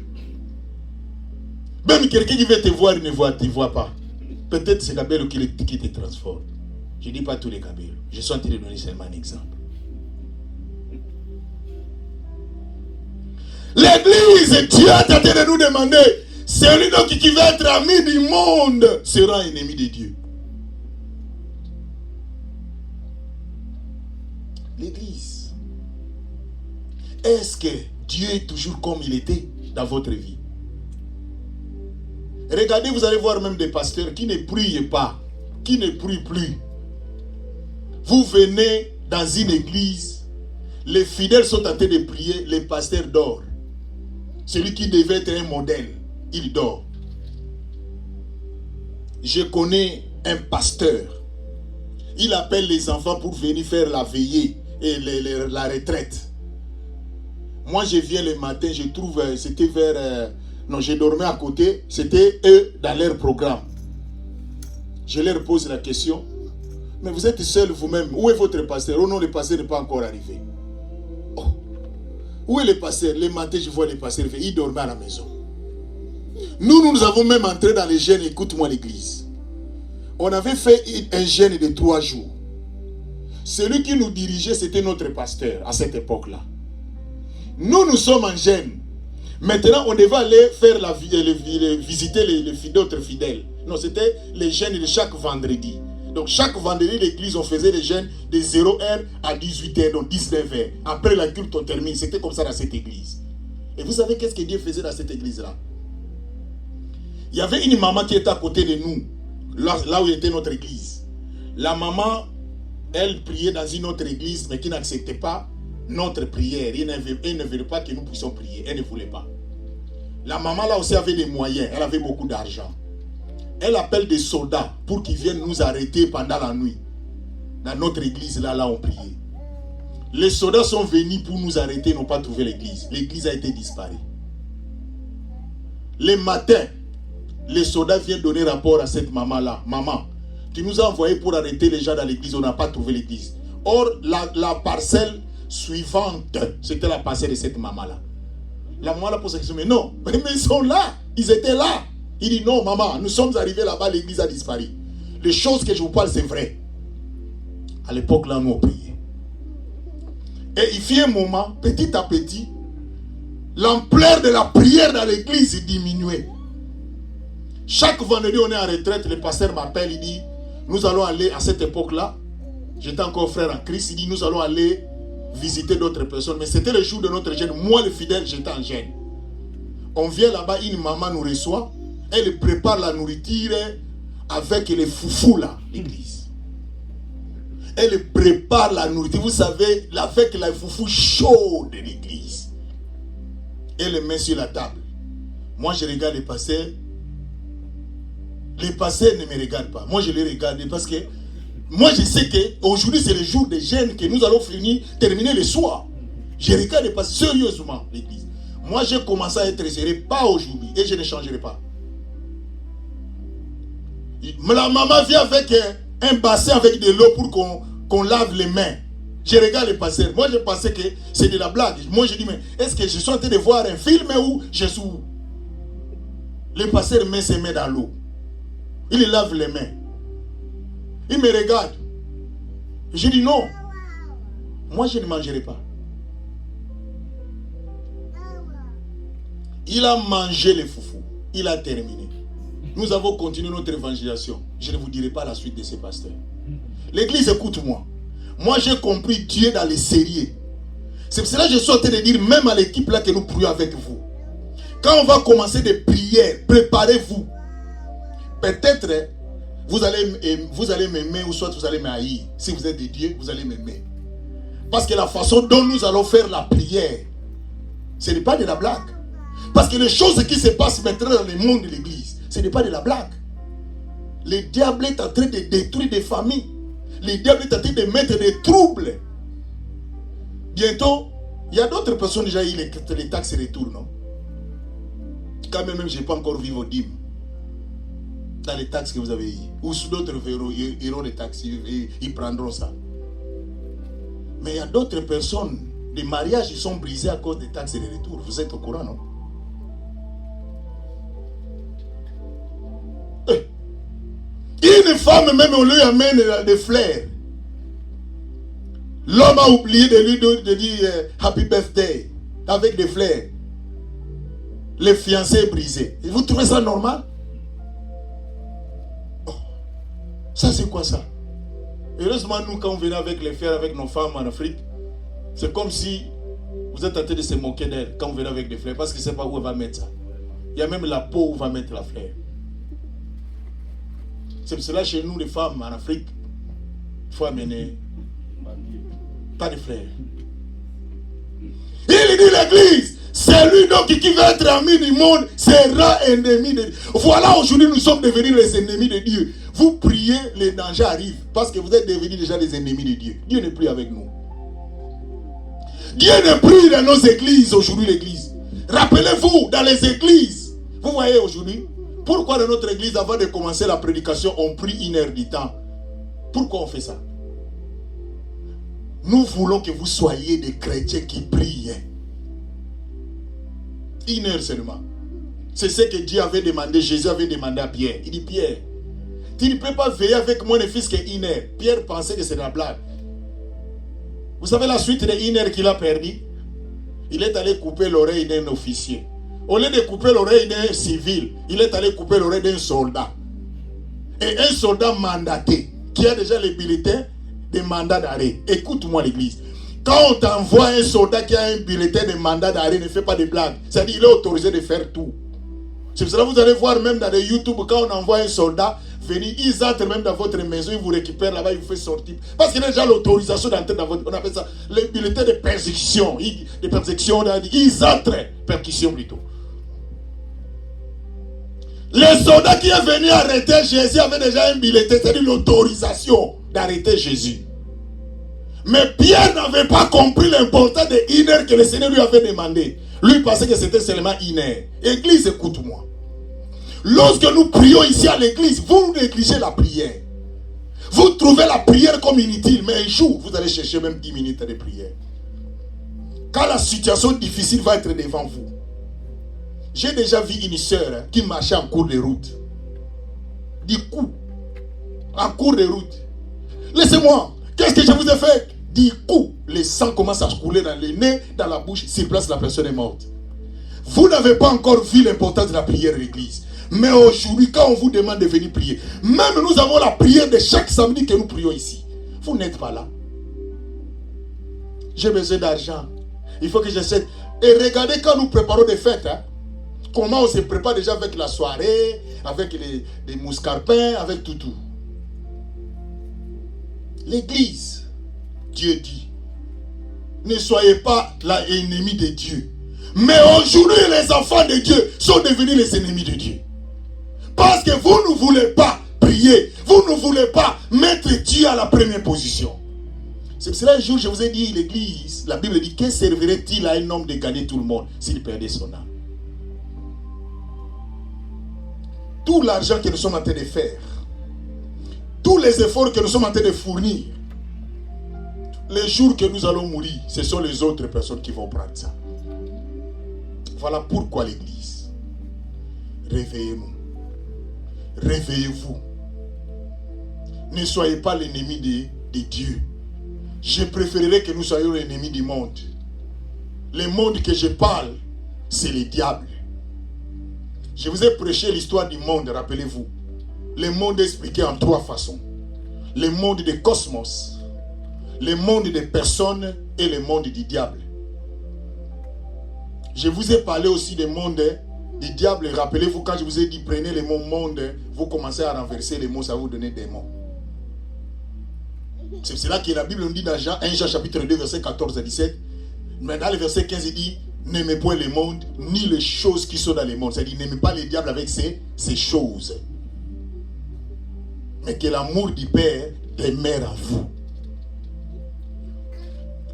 Même quelqu'un qui veut te voir, il ne te voit pas. Peut-être c'est Kabelo qui te transforme. Je ne dis pas tous les Kabelo. Je suis en train de donner seulement un exemple. L'église, Dieu est en train de nous demander, celui qui veut être ami du monde sera ennemi de Dieu. L'église. Est-ce que Dieu est toujours comme il était dans votre vie? Regardez, vous allez voir même des pasteurs qui ne prient pas, qui ne prient plus. Vous venez dans une église, les fidèles sont en train de prier, les pasteurs dorment. Celui qui devait être un modèle, il dort. Je connais un pasteur. Il appelle les enfants pour venir faire la veillée et la retraite. Moi, je viens le matin, je trouve, c'était vers... non, j'ai dormi à côté. C'était eux dans leur programme. Je leur pose la question. Mais vous êtes seul vous-même. Où est votre pasteur? Oh non, le pasteur n'est pas encore arrivé. Oh. Où est le pasteur? Le matin, je vois le pasteur. Il dormait à la maison. Nous avons même entré dans les jeûnes. Écoute-moi l'église. On avait fait un jeûne de 3 jours. Celui qui nous dirigeait, c'était notre pasteur à cette époque-là. Nous sommes en jeûne. Maintenant, on devait aller faire visiter d'autres fidèles. Non, c'était les jeûnes de chaque vendredi. Donc, chaque vendredi, l'église, on faisait les jeûnes de 0h à 18h, donc 19h. Après la culte, on termine. C'était comme ça dans cette église. Et vous savez qu'est-ce que Dieu faisait dans cette église-là? Il y avait une maman qui était à côté de nous, là où était notre église. La maman, elle priait dans une autre église, mais qui n'acceptait pas notre prière. Elle ne voulait pas que nous puissions prier. Elle ne voulait pas. La maman là aussi avait des moyens. Elle avait beaucoup d'argent. Elle appelle des soldats pour qu'ils viennent nous arrêter pendant la nuit. Dans notre église là on priait. Les soldats sont venus pour nous arrêter, ils n'ont pas trouvé l'église. L'église a été disparue. Le matin, les soldats viennent donner rapport à cette maman là. Maman, tu nous as envoyé pour arrêter les gens dans l'église, on n'a pas trouvé l'église. Or, la parcelle suivante, c'était la parcelle de cette maman-là. La maman là pose la question, mais non, mais ils sont là, ils étaient là. Il dit, non maman, nous sommes arrivés là-bas, l'église a disparu. Les choses que je vous parle, c'est vrai. À l'époque là, nous on priait. Et il fit un moment, petit à petit, l'ampleur de la prière dans l'église diminuait. Chaque vendredi, on est en retraite, le pasteur m'appelle, il dit, nous allons aller à cette époque-là, j'étais encore frère en Christ, il dit, nous allons aller visiter d'autres personnes. Mais c'était le jour de notre jeûne. Moi, le fidèle, j'étais en jeûne. On vient là-bas, une maman nous reçoit. Elle prépare la nourriture avec les foufous là, l'église. Elle prépare la nourriture. Vous savez, avec la foufou chaude de l'église. Elle le met sur la table. Moi, je regarde les pasteurs. Les pasteurs ne me regardent pas. Moi, je les regarde parce que moi, je sais qu'aujourd'hui, c'est le jour des jeûnes que nous allons terminer le soir. Je regarde les pasteurs sérieusement, l'église. Moi, j'ai commencé à être sérieux, pas aujourd'hui, et je ne changerai pas. La maman vient avec un bassin avec de l'eau pour qu'on lave les mains. Je regarde les pasteurs. Moi, je pensais que c'est de la blague. Moi, je dis, mais est-ce que je suis en train de voir un film ou je suis où? Le pasteur met ses mains dans l'eau. Il lave les mains. Il me regarde. Je dis non. Moi, je ne mangerai pas. Il a mangé les foufous. Il a terminé. Nous avons continué notre évangélisation. Je ne vous dirai pas la suite de ces pasteurs. L'église, écoute-moi. Moi, j'ai compris Dieu dans les sérieux. C'est pour cela que je suis en train de dire, même à l'équipe là, que nous prions avec vous. Quand on va commencer des prières, préparez-vous. Peut-être, vous allez m'aimer ou soit vous allez m'haïr. Si vous êtes de Dieu, vous allez m'aimer. Parce que la façon dont nous allons faire la prière, ce n'est pas de la blague. Parce que les choses qui se passent maintenant dans le monde de l'église, ce n'est pas de la blague. Le diable est en train de détruire des familles. Le diable est en train de mettre des troubles. Bientôt, il y a d'autres personnes déjà eu les taxes retour, non? Quand même, je n'ai pas encore vu vos dîmes. Dans les taxes que vous avez eues. Ou d'autres iront les taxes, ils prendront ça. Mais il y a d'autres personnes, des mariages, ils sont brisés à cause des taxes de retour. Vous êtes au courant, non? Une femme, même, on lui amène des fleurs. L'homme a oublié de dire Happy Birthday avec des fleurs. Les fiancés brisés. Et vous trouvez ça normal? Oh. Ça, c'est quoi ça? Heureusement, nous, quand on venait avec les fleurs avec nos femmes en Afrique, c'est comme si vous êtes en train de se moquer d'elle quand vous venez avec des fleurs, parce qu'il ne sait pas où elle va mettre ça. Il y a même la peau où on va mettre la fleur. C'est pour cela, chez nous, les femmes en Afrique, il faut amener pas de fleurs. Il dit l'église, celui donc qui veut être ami du monde sera ennemi de Dieu. Voilà, aujourd'hui, nous sommes devenus les ennemis de Dieu. Vous priez, les dangers arrivent parce que vous êtes devenus déjà les ennemis de Dieu. Dieu n'est plus avec nous. Dieu n'est plus dans nos églises aujourd'hui, l'église. Rappelez-vous, dans les églises, vous voyez aujourd'hui, pourquoi dans notre église, avant de commencer la prédication, on prie 1 heure du temps? Pourquoi on fait ça? Nous voulons que vous soyez des chrétiens qui prient. 1 heure seulement. C'est ce que Dieu avait demandé, Jésus avait demandé à Pierre. Il dit, Pierre, tu ne peux pas veiller avec moi ne fils que 1 heure. Pierre pensait que c'est de la blague. Vous savez la suite de 1 heure qu'il a perdu? Il est allé couper l'oreille d'un officier. Au lieu de couper l'oreille d'un civil, il est allé couper l'oreille d'un soldat. Et un soldat mandaté, qui a déjà les bulletins de mandat d'arrêt. Écoute-moi l'église. Quand on t'envoie un soldat qui a un bulletin de mandat d'arrêt, ne fais pas de blagues. C'est-à-dire qu'il est autorisé de faire tout. C'est pour cela que vous allez voir même dans les YouTube, quand on envoie un soldat, venir, ils entrent même dans votre maison, ils vous récupèrent là-bas, ils vous font sortir. Parce qu'il y a déjà l'autorisation d'entrer dans votre... On appelle ça les bulletins de persécution. De persécution, ils entrent. Persécution plutôt. Le soldat qui est venu arrêter Jésus avait déjà un bulletin, c'est-à-dire l'autorisation d'arrêter Jésus. Mais Pierre n'avait pas compris l'importance de 1 heure que le Seigneur lui avait demandé. Lui pensait que c'était seulement 1 heure. Église, écoute-moi. Lorsque nous prions ici à l'église, vous négligez la prière. Vous trouvez la prière comme inutile, mais un jour, vous allez chercher même 10 minutes de prière. Quand la situation difficile va être devant vous. J'ai déjà vu une sœur qui marchait en cours de route. Du coup, en cours de route. Laissez-moi, qu'est-ce que je vous ai fait? Du coup, le sang commence à couler dans le nez, dans la bouche, sur place la personne est morte. Vous n'avez pas encore vu l'importance de la prière de l'église. Mais aujourd'hui, quand on vous demande de venir prier, même nous avons la prière de chaque samedi que nous prions ici. Vous n'êtes pas là. J'ai besoin d'argent. Il faut que j'essaie. Et regardez quand nous préparons des fêtes, comment on se prépare déjà avec la soirée, avec les mouscarpins, avec tout. L'église, Dieu dit, ne soyez pas l'ennemi de Dieu. Mais aujourd'hui, les enfants de Dieu sont devenus les ennemis de Dieu. Parce que vous ne voulez pas prier. Vous ne voulez pas mettre Dieu à la première position. C'est pour cela, un jour, je vous ai dit, l'église, la Bible dit, que servirait-il à un homme de gagner tout le monde s'il perdait son âme? Tout l'argent que nous sommes en train de faire, tous les efforts que nous sommes en train de fournir, les jours que nous allons mourir, ce sont les autres personnes qui vont prendre ça. Voilà pourquoi l'église. Réveillez-nous. Réveillez-vous. Ne soyez pas l'ennemi de Dieu. Je préférerais que nous soyons l'ennemi du monde. Le monde que je parle, c'est le diable. Je vous ai prêché l'histoire du monde, rappelez-vous. Le monde est expliqué en 3 façons. Le monde des cosmos, le monde des personnes et le monde du diable. Je vous ai parlé aussi du monde du diable. Rappelez-vous quand je vous ai dit prenez le mot monde, vous commencez à renverser les mots, ça va vous donner des mots. C'est cela que la Bible nous dit dans 1 Jean chapitre 2 verset 14 à 17. Mais dans le verset 15 il dit n'aimez point le monde ni les choses qui sont dans le monde. C'est-à-dire n'aimez pas le diable avec ces choses. Mais que l'amour du Père demeure en vous.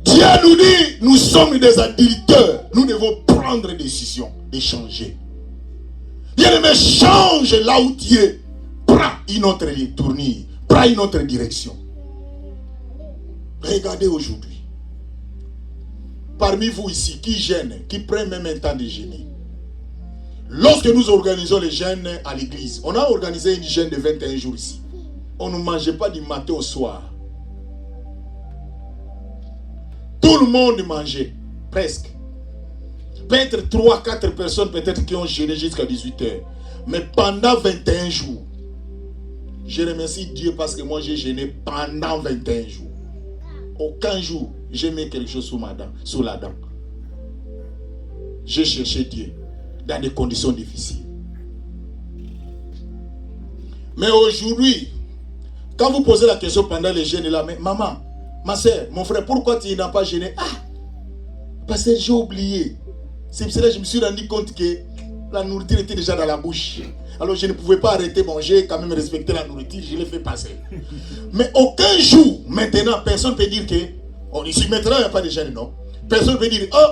Dieu nous dit, nous sommes des adulteurs. Nous devons prendre des décisions de changer. Bien-aimé, change là où tu es. Prends une autre tournure. Prends une autre direction. Regardez aujourd'hui. Parmi vous ici, qui gêne, qui prend même un temps de gêner. Lorsque nous organisons les jeûnes à l'église, on a organisé une jeûne de 21 jours ici. On ne mangeait pas du matin au soir. Tout le monde mangeait, presque. Peut-être 3-4 personnes peut-être qui ont jeûné jusqu'à 18 heures. Mais pendant 21 jours, je remercie Dieu parce que moi j'ai jeûné pendant 21 jours. Aucun jour, j'ai mis quelque chose sous la dent. J'ai cherché Dieu dans des conditions difficiles. Mais aujourd'hui, quand vous posez la question pendant les jeûnes là, mais maman, ma soeur, mon frère, pourquoi tu n'as pas jeûné? Ah, parce que j'ai oublié. C'est pour cela que je me suis rendu compte que la nourriture était déjà dans la bouche. Alors je ne pouvais pas arrêter de manger, quand même respecter la nourriture, je l'ai fait passer. Mais aucun jour, maintenant, personne ne peut dire que, ici maintenant il n'y a pas de jeûne, non? Personne ne peut dire, oh,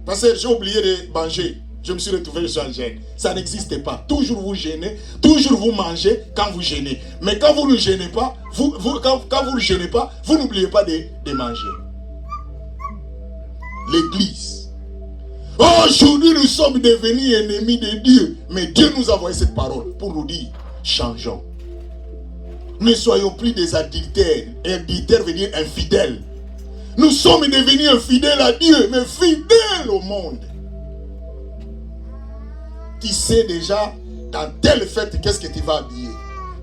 parce que j'ai oublié de manger. Je me suis retrouvé sur un jeûne. Ça n'existe pas. Toujours vous jeûnez, toujours vous mangez quand vous jeûnez. Mais quand vous ne jeûnez pas, quand vous ne jeûnez pas, vous n'oubliez pas de manger. L'église. Aujourd'hui, nous sommes devenus ennemis de Dieu. Mais Dieu nous a envoyé cette parole pour nous dire, changeons. Ne soyons plus des adultères. Adultère veut dire infidèles. Nous sommes devenus infidèles à Dieu, mais fidèles au monde. Tu sais déjà, dans telle fête, qu'est-ce que tu vas habiller?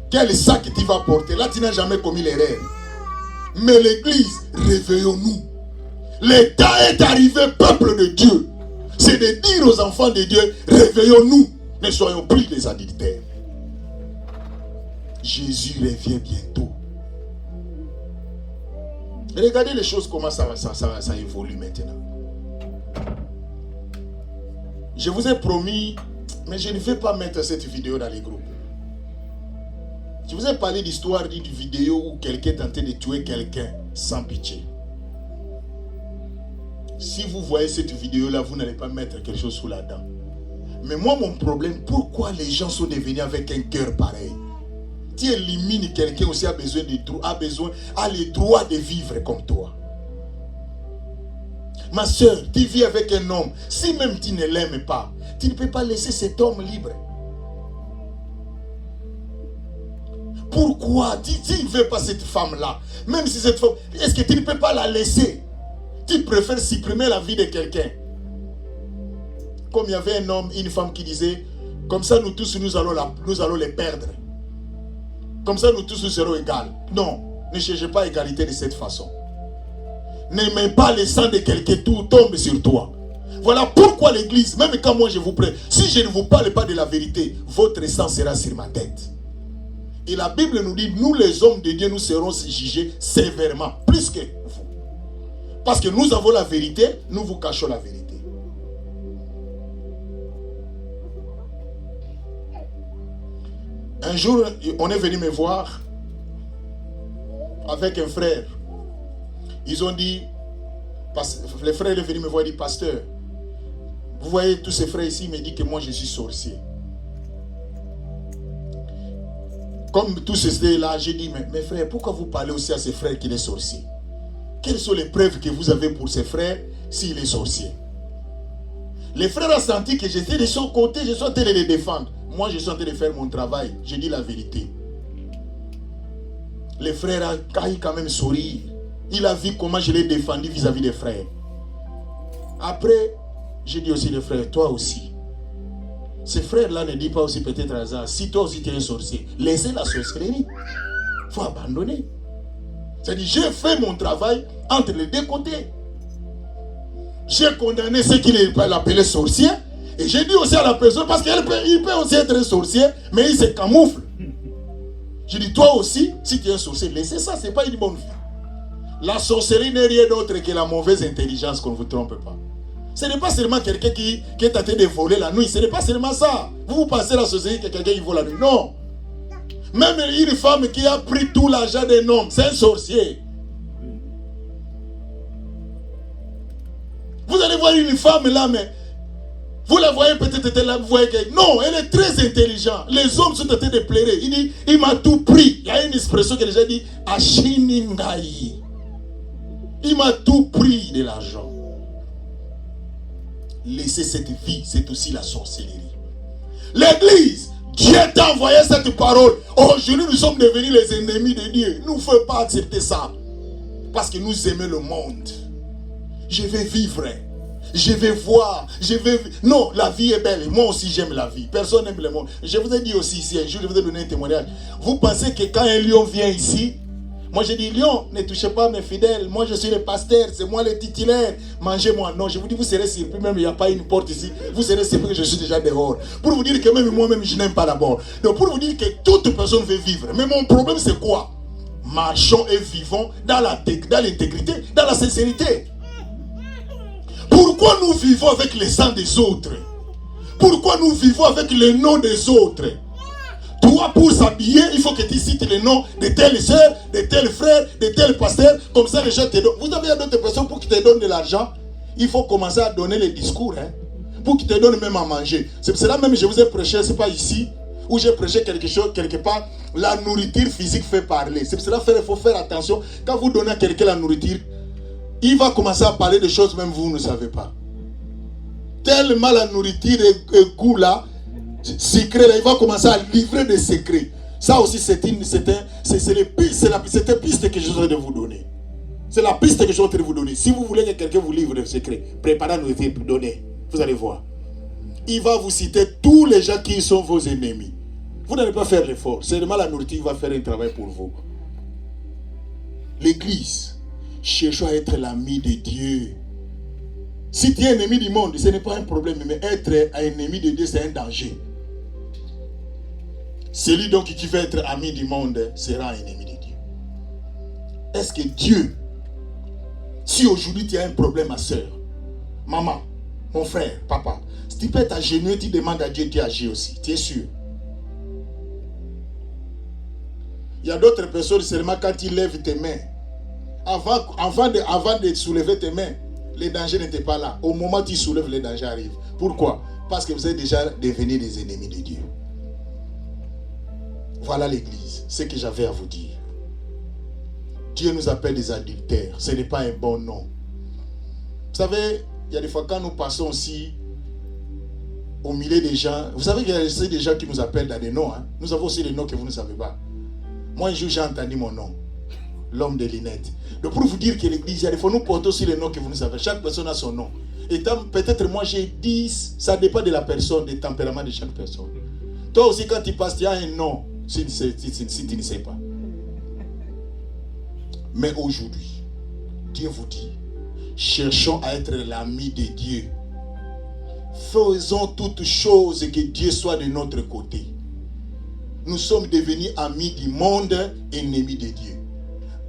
Quel sac tu vas porter? Là, tu n'as jamais commis l'erreur. Mais l'église, réveillons-nous. Le temps est arrivé, peuple de Dieu. C'est de dire aux enfants de Dieu, réveillons-nous. Ne soyons plus des adultères. Jésus revient bientôt. Regardez les choses, comment ça évolue maintenant. Je vous ai promis, mais je ne vais pas mettre cette vidéo dans les groupes. Je vous ai parlé d'histoire d'une vidéo où quelqu'un tentait de tuer quelqu'un sans pitié. Si vous voyez cette vidéo-là, vous n'allez pas mettre quelque chose sous la dent. Mais moi, mon problème, pourquoi les gens sont devenus avec un cœur pareil? Tu élimines quelqu'un aussi a le droit de vivre comme toi. Ma soeur, tu vis avec un homme. Si même tu ne l'aimes pas, tu ne peux pas laisser cet homme libre. Pourquoi? Tu ne veux pas cette femme-là. Même si cette femme, est-ce que tu ne peux pas la laisser? Tu préfères supprimer la vie de quelqu'un. Comme il y avait un homme, une femme qui disait, comme ça nous tous nous allons les perdre. Comme ça nous tous nous serons égaux. Non, ne cherchez pas égalité de cette façon. N'aimez pas le sang de quelqu'un, tout tombe sur toi. Voilà pourquoi l'église, même quand moi je vous prie, si je ne vous parle pas de la vérité, votre sang sera sur ma tête. Et la Bible nous dit, nous les hommes de Dieu, nous serons jugés sévèrement, plus que vous. Parce que nous avons la vérité, nous vous cachons la vérité. Un jour, on est venu me voir avec un frère. Ils ont dit, les frères sont venus me voir et dit, pasteur, vous voyez tous ces frères ici, ils me disent que moi je suis sorcier. Comme tous ces là, j'ai dit, mais mes frères, pourquoi vous parlez aussi à ces frères qu'il est sorcier? Quelles sont les preuves que vous avez pour ces frères s'il est sorcier? Les frères ont senti que j'étais de son côté, je suis en train de les défendre. Moi, je suis en train de faire mon travail. Je dis la vérité. Les frères ont quand même sourire. Il a vu comment je l'ai défendu vis-à-vis des frères. Après, j'ai dit aussi les frères, toi aussi. Ces frères-là ne disent pas aussi peut-être à hasard, si toi aussi tu es un sorcier, laissez la sorcellerie. Il faut abandonner. C'est-à-dire, j'ai fait mon travail entre les deux côtés. J'ai condamné ceux qui l'appelaient sorcier. Et j'ai dit aussi à la personne, parce qu'il peut aussi être un sorcier, mais il se camoufle. J'ai dit, toi aussi, si tu es un sorcier, laissez ça, ce n'est pas une bonne vie. La sorcellerie n'est rien d'autre que la mauvaise intelligence, qu'on ne vous trompe pas. Ce n'est pas seulement quelqu'un qui est en train de voler la nuit, ce n'est pas seulement ça. Vous pensez la sorcellerie que quelqu'un qui vole la nuit. Non. Même une femme qui a pris tout l'argent d'un homme, c'est un sorcier. Vous allez voir une femme là, mais vous la voyez peut-être là, vous voyez que non, elle est très intelligente. Les hommes sont en train de pleurer. Il dit, il m'a tout pris. Il y a une expression que les gens disent, Ashiningai. Il m'a tout pris de l'argent. Laissez cette vie, c'est aussi la sorcellerie. L'église, Dieu t'a envoyé cette parole. Aujourd'hui, nous sommes devenus les ennemis de Dieu. Nous ne faut pas accepter ça. Parce que nous aimons le monde. Je vais vivre. Je vais voir. Non, la vie est belle. Moi aussi, j'aime la vie. Personne n'aime le monde. Je vous ai dit aussi ici, un jour, je vous ai donné un témoignage. Vous pensez que quand un lion vient ici, moi je dis, lion, ne touchez pas mes fidèles. Moi je suis le pasteur, c'est moi le titulaire. Mangez-moi. Non, je vous dis, vous serez surpris. Même il n'y a pas une porte ici. Vous serez surpris que je suis déjà dehors. Pour vous dire que même moi-même, je n'aime pas d'abord. Donc pour vous dire que toute personne veut vivre. Mais mon problème, c'est quoi? Marchons et vivons dans l'intégrité, dans la sincérité. Pourquoi nous vivons avec les sangs des autres? Pourquoi nous vivons avec les noms des autres? Toi, pour s'habiller, il faut que tu cites les noms de telle sœur, de tel frère, de tel pasteur. Comme ça, les gens te donnent. Vous avez d'autres personnes pour qu'ils te donnent de l'argent. Il faut commencer à donner les discours. Pour qu'ils te donnent même à manger. C'est pour cela même que je vous ai prêché, c'est pas ici, où j'ai prêché quelque chose, quelque part. La nourriture physique fait parler. C'est pour cela qu'il faut faire attention. Quand vous donnez à quelqu'un la nourriture, il va commencer à parler de choses même vous ne savez pas. Tellement la nourriture est goût là, secret là, il va commencer à livrer des secrets. Ça aussi c'est une piste que je suis en train de vous donner. C'est la piste que je suis en train de vous donner. Si vous voulez que quelqu'un vous livre des secrets, préparez la nourriture pour donner. Vous allez voir. Il va vous citer tous les gens qui sont vos ennemis. Vous n'allez pas faire l'effort. Seulement la nourriture va faire un travail pour vous. L'église, cherchons à être l'ami de Dieu. Si tu es ennemi du monde, ce n'est pas un problème, mais être un ennemi de Dieu, c'est un danger. Celui donc qui veut être ami du monde sera un ennemi de Dieu. Est-ce que Dieu, si aujourd'hui tu as un problème, ma soeur, maman, mon frère, papa, si tu peux être agenouillé, tu demandes à Dieu, Dieu agit aussi. Tu es sûr? Il y a d'autres personnes, seulement quand tu lèves tes mains, avant de soulever tes mains, les dangers n'étaient pas là. Au moment où tu soulèves, les dangers arrivent. Pourquoi? Parce que vous êtes déjà devenus des ennemis de Dieu. Voilà l'église, ce que j'avais à vous dire. Dieu nous appelle des adultères. Ce n'est pas un bon nom. Vous savez, il y a des fois quand nous passons aussi au milieu des gens. Vous savez qu'il y a des gens qui nous appellent dans des noms. Nous avons aussi des noms que vous ne savez pas. Moi, un jour, j'ai entendu mon nom. L'homme de lunettes. Donc pour vous dire que l'église, il faut nous porter aussi les noms que vous ne savez. Chaque personne a son nom. Et peut-être moi j'ai 10, ça dépend de la personne, du tempérament de chaque personne. Toi aussi quand tu passes, tu as un nom, si tu ne sais pas. Mais aujourd'hui, Dieu vous dit, cherchons à être l'ami de Dieu. Faisons toutes choses et que Dieu soit de notre côté. nous sommes devenus amis du monde, ennemis de Dieu.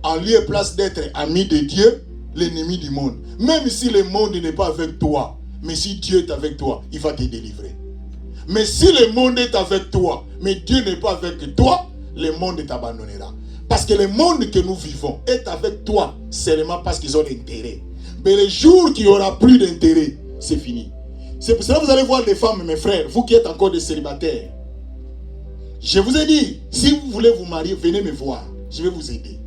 En lieu et place d'être amis de Dieu, l'ennemi du monde. Même si le monde n'est pas avec toi, mais si Dieu est avec toi, il va te délivrer. Mais si le monde est avec toi, mais Dieu n'est pas avec toi, le monde t'abandonnera. Parce que le monde que nous vivons est avec toi seulement parce qu'ils ont l'intérêt. Mais le jour qu'il n'y aura plus d'intérêt, c'est fini. C'est pour cela que vous allez voir les femmes, mes frères, vous qui êtes encore des célibataires. Je vous ai dit, si vous voulez vous marier, venez me voir. Je vais vous aider.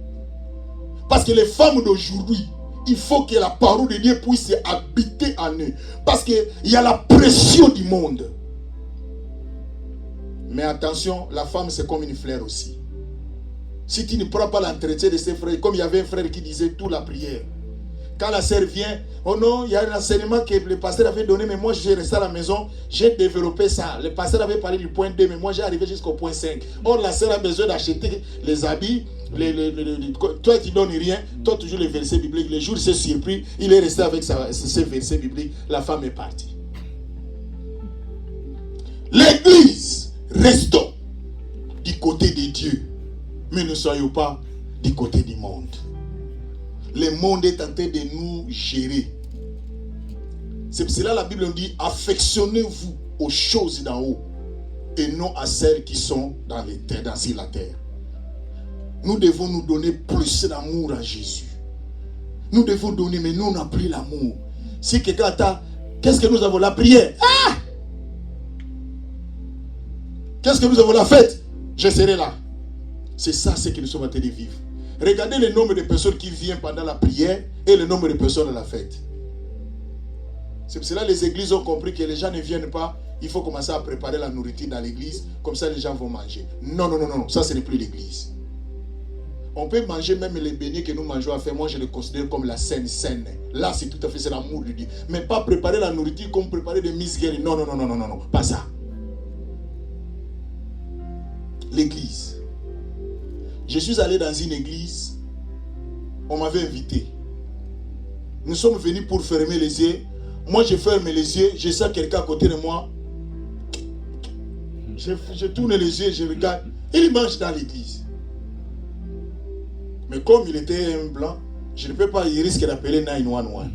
Parce que les femmes d'aujourd'hui, il faut que la parole de Dieu puisse habiter en eux. Parce qu'il y a la pression du monde. Mais attention, la femme c'est comme une fleur aussi. Si tu ne prends pas l'entretien de ses frères, comme il y avait un frère qui disait toute la prière. Quand la sœur vient, oh non, il y a un enseignement que le pasteur avait donné, mais moi j'ai resté à la maison, j'ai développé ça. Le pasteur avait parlé du point 2, mais moi j'ai arrivé jusqu'au point 5. Or la sœur a besoin d'acheter les habits, toi tu ne donnes rien, toi toujours les versets bibliques. Le jour s'est surpris, il est resté avec ses versets bibliques, la femme est partie. L'église, restons du côté de Dieu, mais ne soyons pas du côté du monde. Le monde est en train de nous gérer. C'est pour cela que la Bible nous dit, affectionnez-vous aux choses d'en haut et non à celles qui sont dans les terres, dans la terre. Nous devons nous donner plus d'amour à Jésus. Nous devons donner, mais nous on n'a plus l'amour. Si quelqu'un attend, qu'est-ce que nous avons? La prière. Ah! Qu'est-ce que nous avons? La fête. Je serai là. C'est ça ce que nous sommes en train de vivre. Regardez le nombre de personnes qui viennent pendant la prière et le nombre de personnes à la fête. C'est pour cela que les églises ont compris que les gens ne viennent pas. Il faut commencer à préparer la nourriture dans l'église. Comme ça les gens vont manger. Non, non, non, non. Ça ce n'est plus l'église. On peut manger même les beignets que nous mangeons à faire. Moi je les considère comme la saine. Là c'est tout à fait l'amour de Dieu. Mais pas préparer la nourriture comme préparer des misgueries. Non, non, non, non, non, non, non. Pas ça. L'église. Je suis allé dans une église, on m'avait invité. Nous sommes venus pour fermer les yeux. Moi, je ferme les yeux, je sens quelqu'un à côté de moi. Je tourne les yeux, je regarde. Il mange dans l'église. Mais comme il était un blanc, je ne peux pas, il risque d'appeler 911.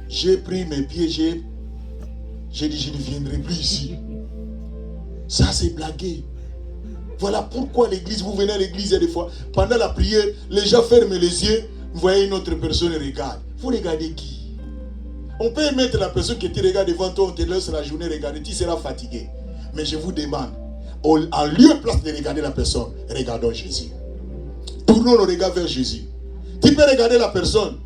J'ai pris mes pieds, j'ai dit, je ne viendrai plus ici. Ça, c'est blagué. Voilà pourquoi l'église, vous venez à l'église des fois, pendant la prière, les gens ferment les yeux, vous voyez une autre personne et regarde. Vous regardez qui? On peut mettre la personne qui te regarde devant toi, on te laisse la journée regarder, tu seras fatigué. Mais je vous demande, en lieu et place de regarder la personne, regardons Jésus. Tournons nos regards vers Jésus. Tu peux regarder la personne.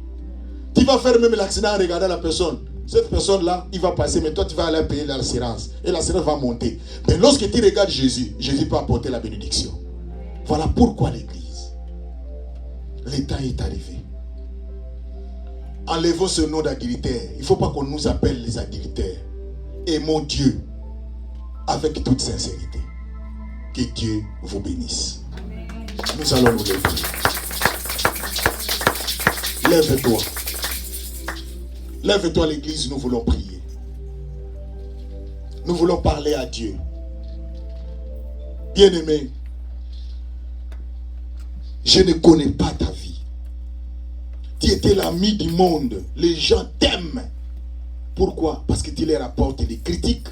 Tu vas faire même l'accident en regardant la personne. Cette personne-là, il va passer, mais toi, tu vas aller payer l'assurance. Et l'assurance va monter. Mais lorsque tu regardes Jésus, Jésus peut apporter la bénédiction. Voilà pourquoi l'église. L'état est arrivé. Enlevons ce nom d'adultère. Il ne faut pas qu'on nous appelle les adultères. Aimons Dieu avec toute sincérité. Que Dieu vous bénisse. Nous allons nous lever. Lève-toi. Lève-toi l'église, nous voulons prier. Nous voulons parler à Dieu. Bien-aimé, je ne connais pas ta vie. Tu étais l'ami du monde. Les gens t'aiment. Pourquoi? Parce que tu leur apportes les critiques,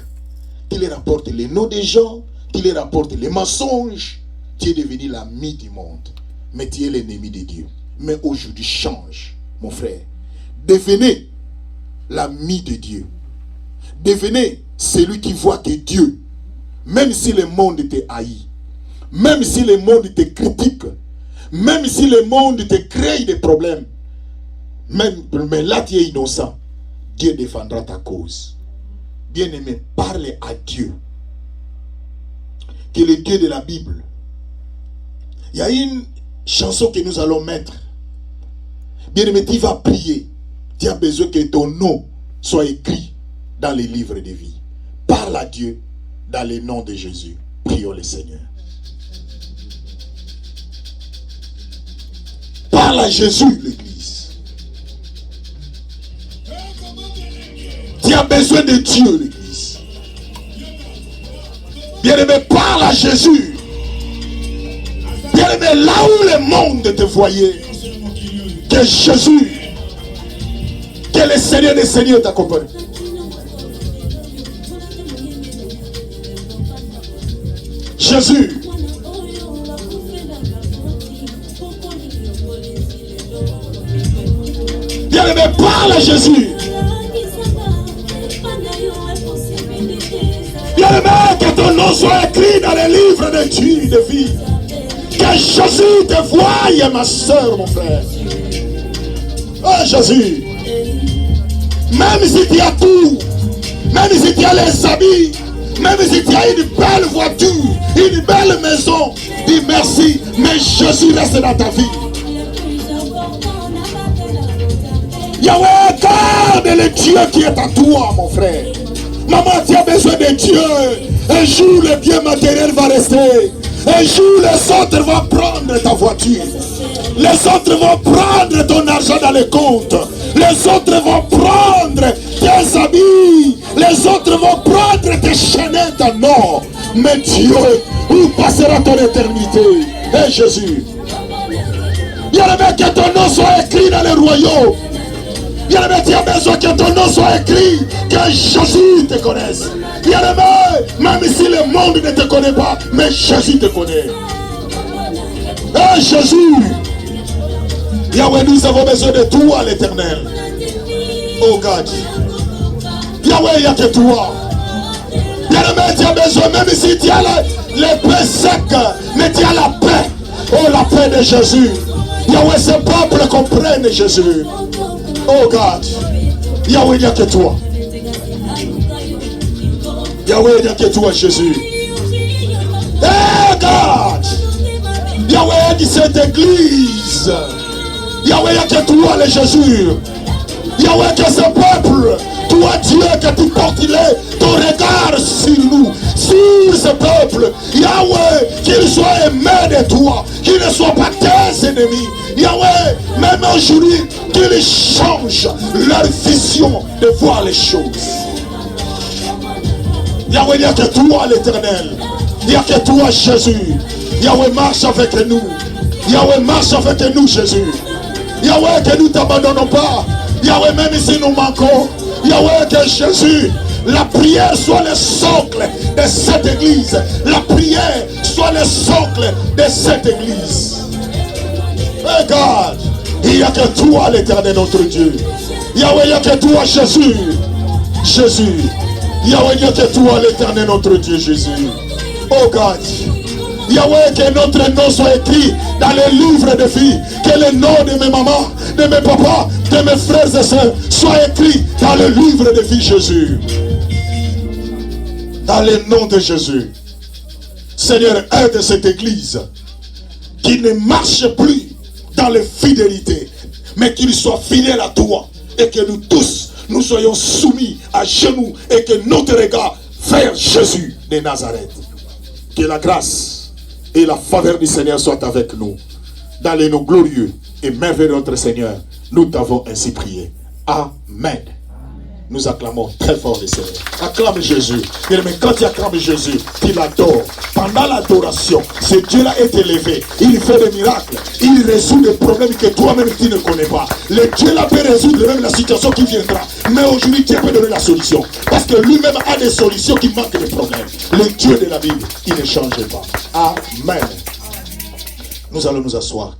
tu leur apportes les noms des gens, tu leur apportes les mensonges. Tu es devenu l'ami du monde. Mais tu es l'ennemi de Dieu. Mais aujourd'hui, change, mon frère. Devenez l'ami de Dieu. Devenez celui qui voit que Dieu, même si le monde te haït, même si le monde te critique, même si le monde te crée des problèmes, mais là tu es innocent, Dieu défendra ta cause. Bien-aimé, parle à Dieu. Que le Dieu de la Bible. Il y a une chanson que nous allons mettre. Bien-aimé, tu vas prier. Tu as besoin que ton nom soit écrit dans les livres de vie. Parle à Dieu dans le nom de Jésus. Prions le Seigneur. Parle à Jésus, l'église. Tu as besoin de Dieu, l'église. Bien-aimé, parle à Jésus. Bien-aimé, là où le monde te voyait, que Jésus, que le Seigneur des Seigneurs t'accompagne. Jésus. Bien-aimé, parle à Jésus. Bien-aimé, que ton nom soit écrit dans les livres de Dieu de vie. Que Jésus te voie, ma soeur, mon frère. Oh Jésus. Même si tu as tout, même si tu as les habits, même si tu as une belle voiture, une belle maison, dis merci, mais Jésus reste dans ta vie. Yahweh, garde le Dieu qui est à toi, mon frère. Maman, tu as besoin de Dieu. Un jour, le bien matériel va rester. Un jour, les autres vont prendre ta voiture. Les autres vont prendre ton argent dans les comptes. Les autres vont prendre tes habits. Les autres vont prendre tes chaînettes en or. Mais Dieu, où passera ton éternité? Et Jésus. Bien-aimé, que ton nom soit écrit dans le royaume. Bien-aimé, tu as besoin que ton nom soit écrit, que Jésus te connaisse. Bien-aimé, même si le monde ne te connaît pas, mais Jésus te connaît. Et Jésus, Yahweh, nous avons besoin de toi, l'Éternel. Oh God. Yahweh, il n'y a que toi. Bien-aimé, tu as besoin, même si tu as les paix secs, mais tu as la paix. Oh, la paix de Jésus. Yahweh, ce peuple comprenne Jésus. Oh God. Yahweh, il n'y a que toi. Yahweh, il n'y a que toi, Jésus. Hey God. Yahweh, dit cette église. Yahweh, il n'y a que toi, le Jésus. Yahweh, que ce peuple, toi Dieu, que tu portes ton regard sur nous, sur ce peuple. Yahweh, qu'il soit aimé de toi, qu'il ne soit pas tes ennemis. Yahweh, même aujourd'hui, qu'ils changent leur vision de voir les choses. Yahweh, il n'y a que toi, l'Éternel. Il n'y a que toi, Jésus. Yahweh, marche avec nous. Yahweh, marche avec nous, Jésus. Yahweh, que nous ne t'abandonnons pas. Yahweh, même si nous manquons. Yahweh, que Jésus, la prière soit le socle de cette église. La prière soit le socle de cette église. Regarde, il n'y a que toi, l'Éternel, notre Dieu. Yahweh, il n'y a que toi, Jésus. Jésus. Yahweh, il n'y a que toi, l'Éternel, notre Dieu, Jésus. Oh God. Yahweh, que notre nom soit écrit dans les livres de vie. Que le nom de mes mamans, de mes papas, de mes frères et sœurs soit écrit dans le livre de vie, Jésus. Dans le nom de Jésus. Seigneur, aide cette église qui ne marche plus dans la fidélité, mais qu'il soit fidèle à toi et que nous tous, nous soyons soumis à genoux et que notre regard vers Jésus de Nazareth. Que la grâce et la faveur du Seigneur soient avec nous. Dans les noms glorieux et merveilleux de notre Seigneur, nous t'avons ainsi prié. Amen. Nous acclamons très fort le Seigneur. Acclame Jésus. Mais quand tu acclames Jésus, tu l'adores. Pendant l'adoration, ce Dieu-là est élevé. Il fait des miracles. Il résout des problèmes que toi-même tu ne connais pas. Le Dieu-là peut résoudre même la situation qui viendra. Mais aujourd'hui, Dieu peut donner la solution. Parce que lui-même a des solutions qui manquent de problèmes. Le Dieu de la Bible, il ne change pas. Amen. Nous allons nous asseoir.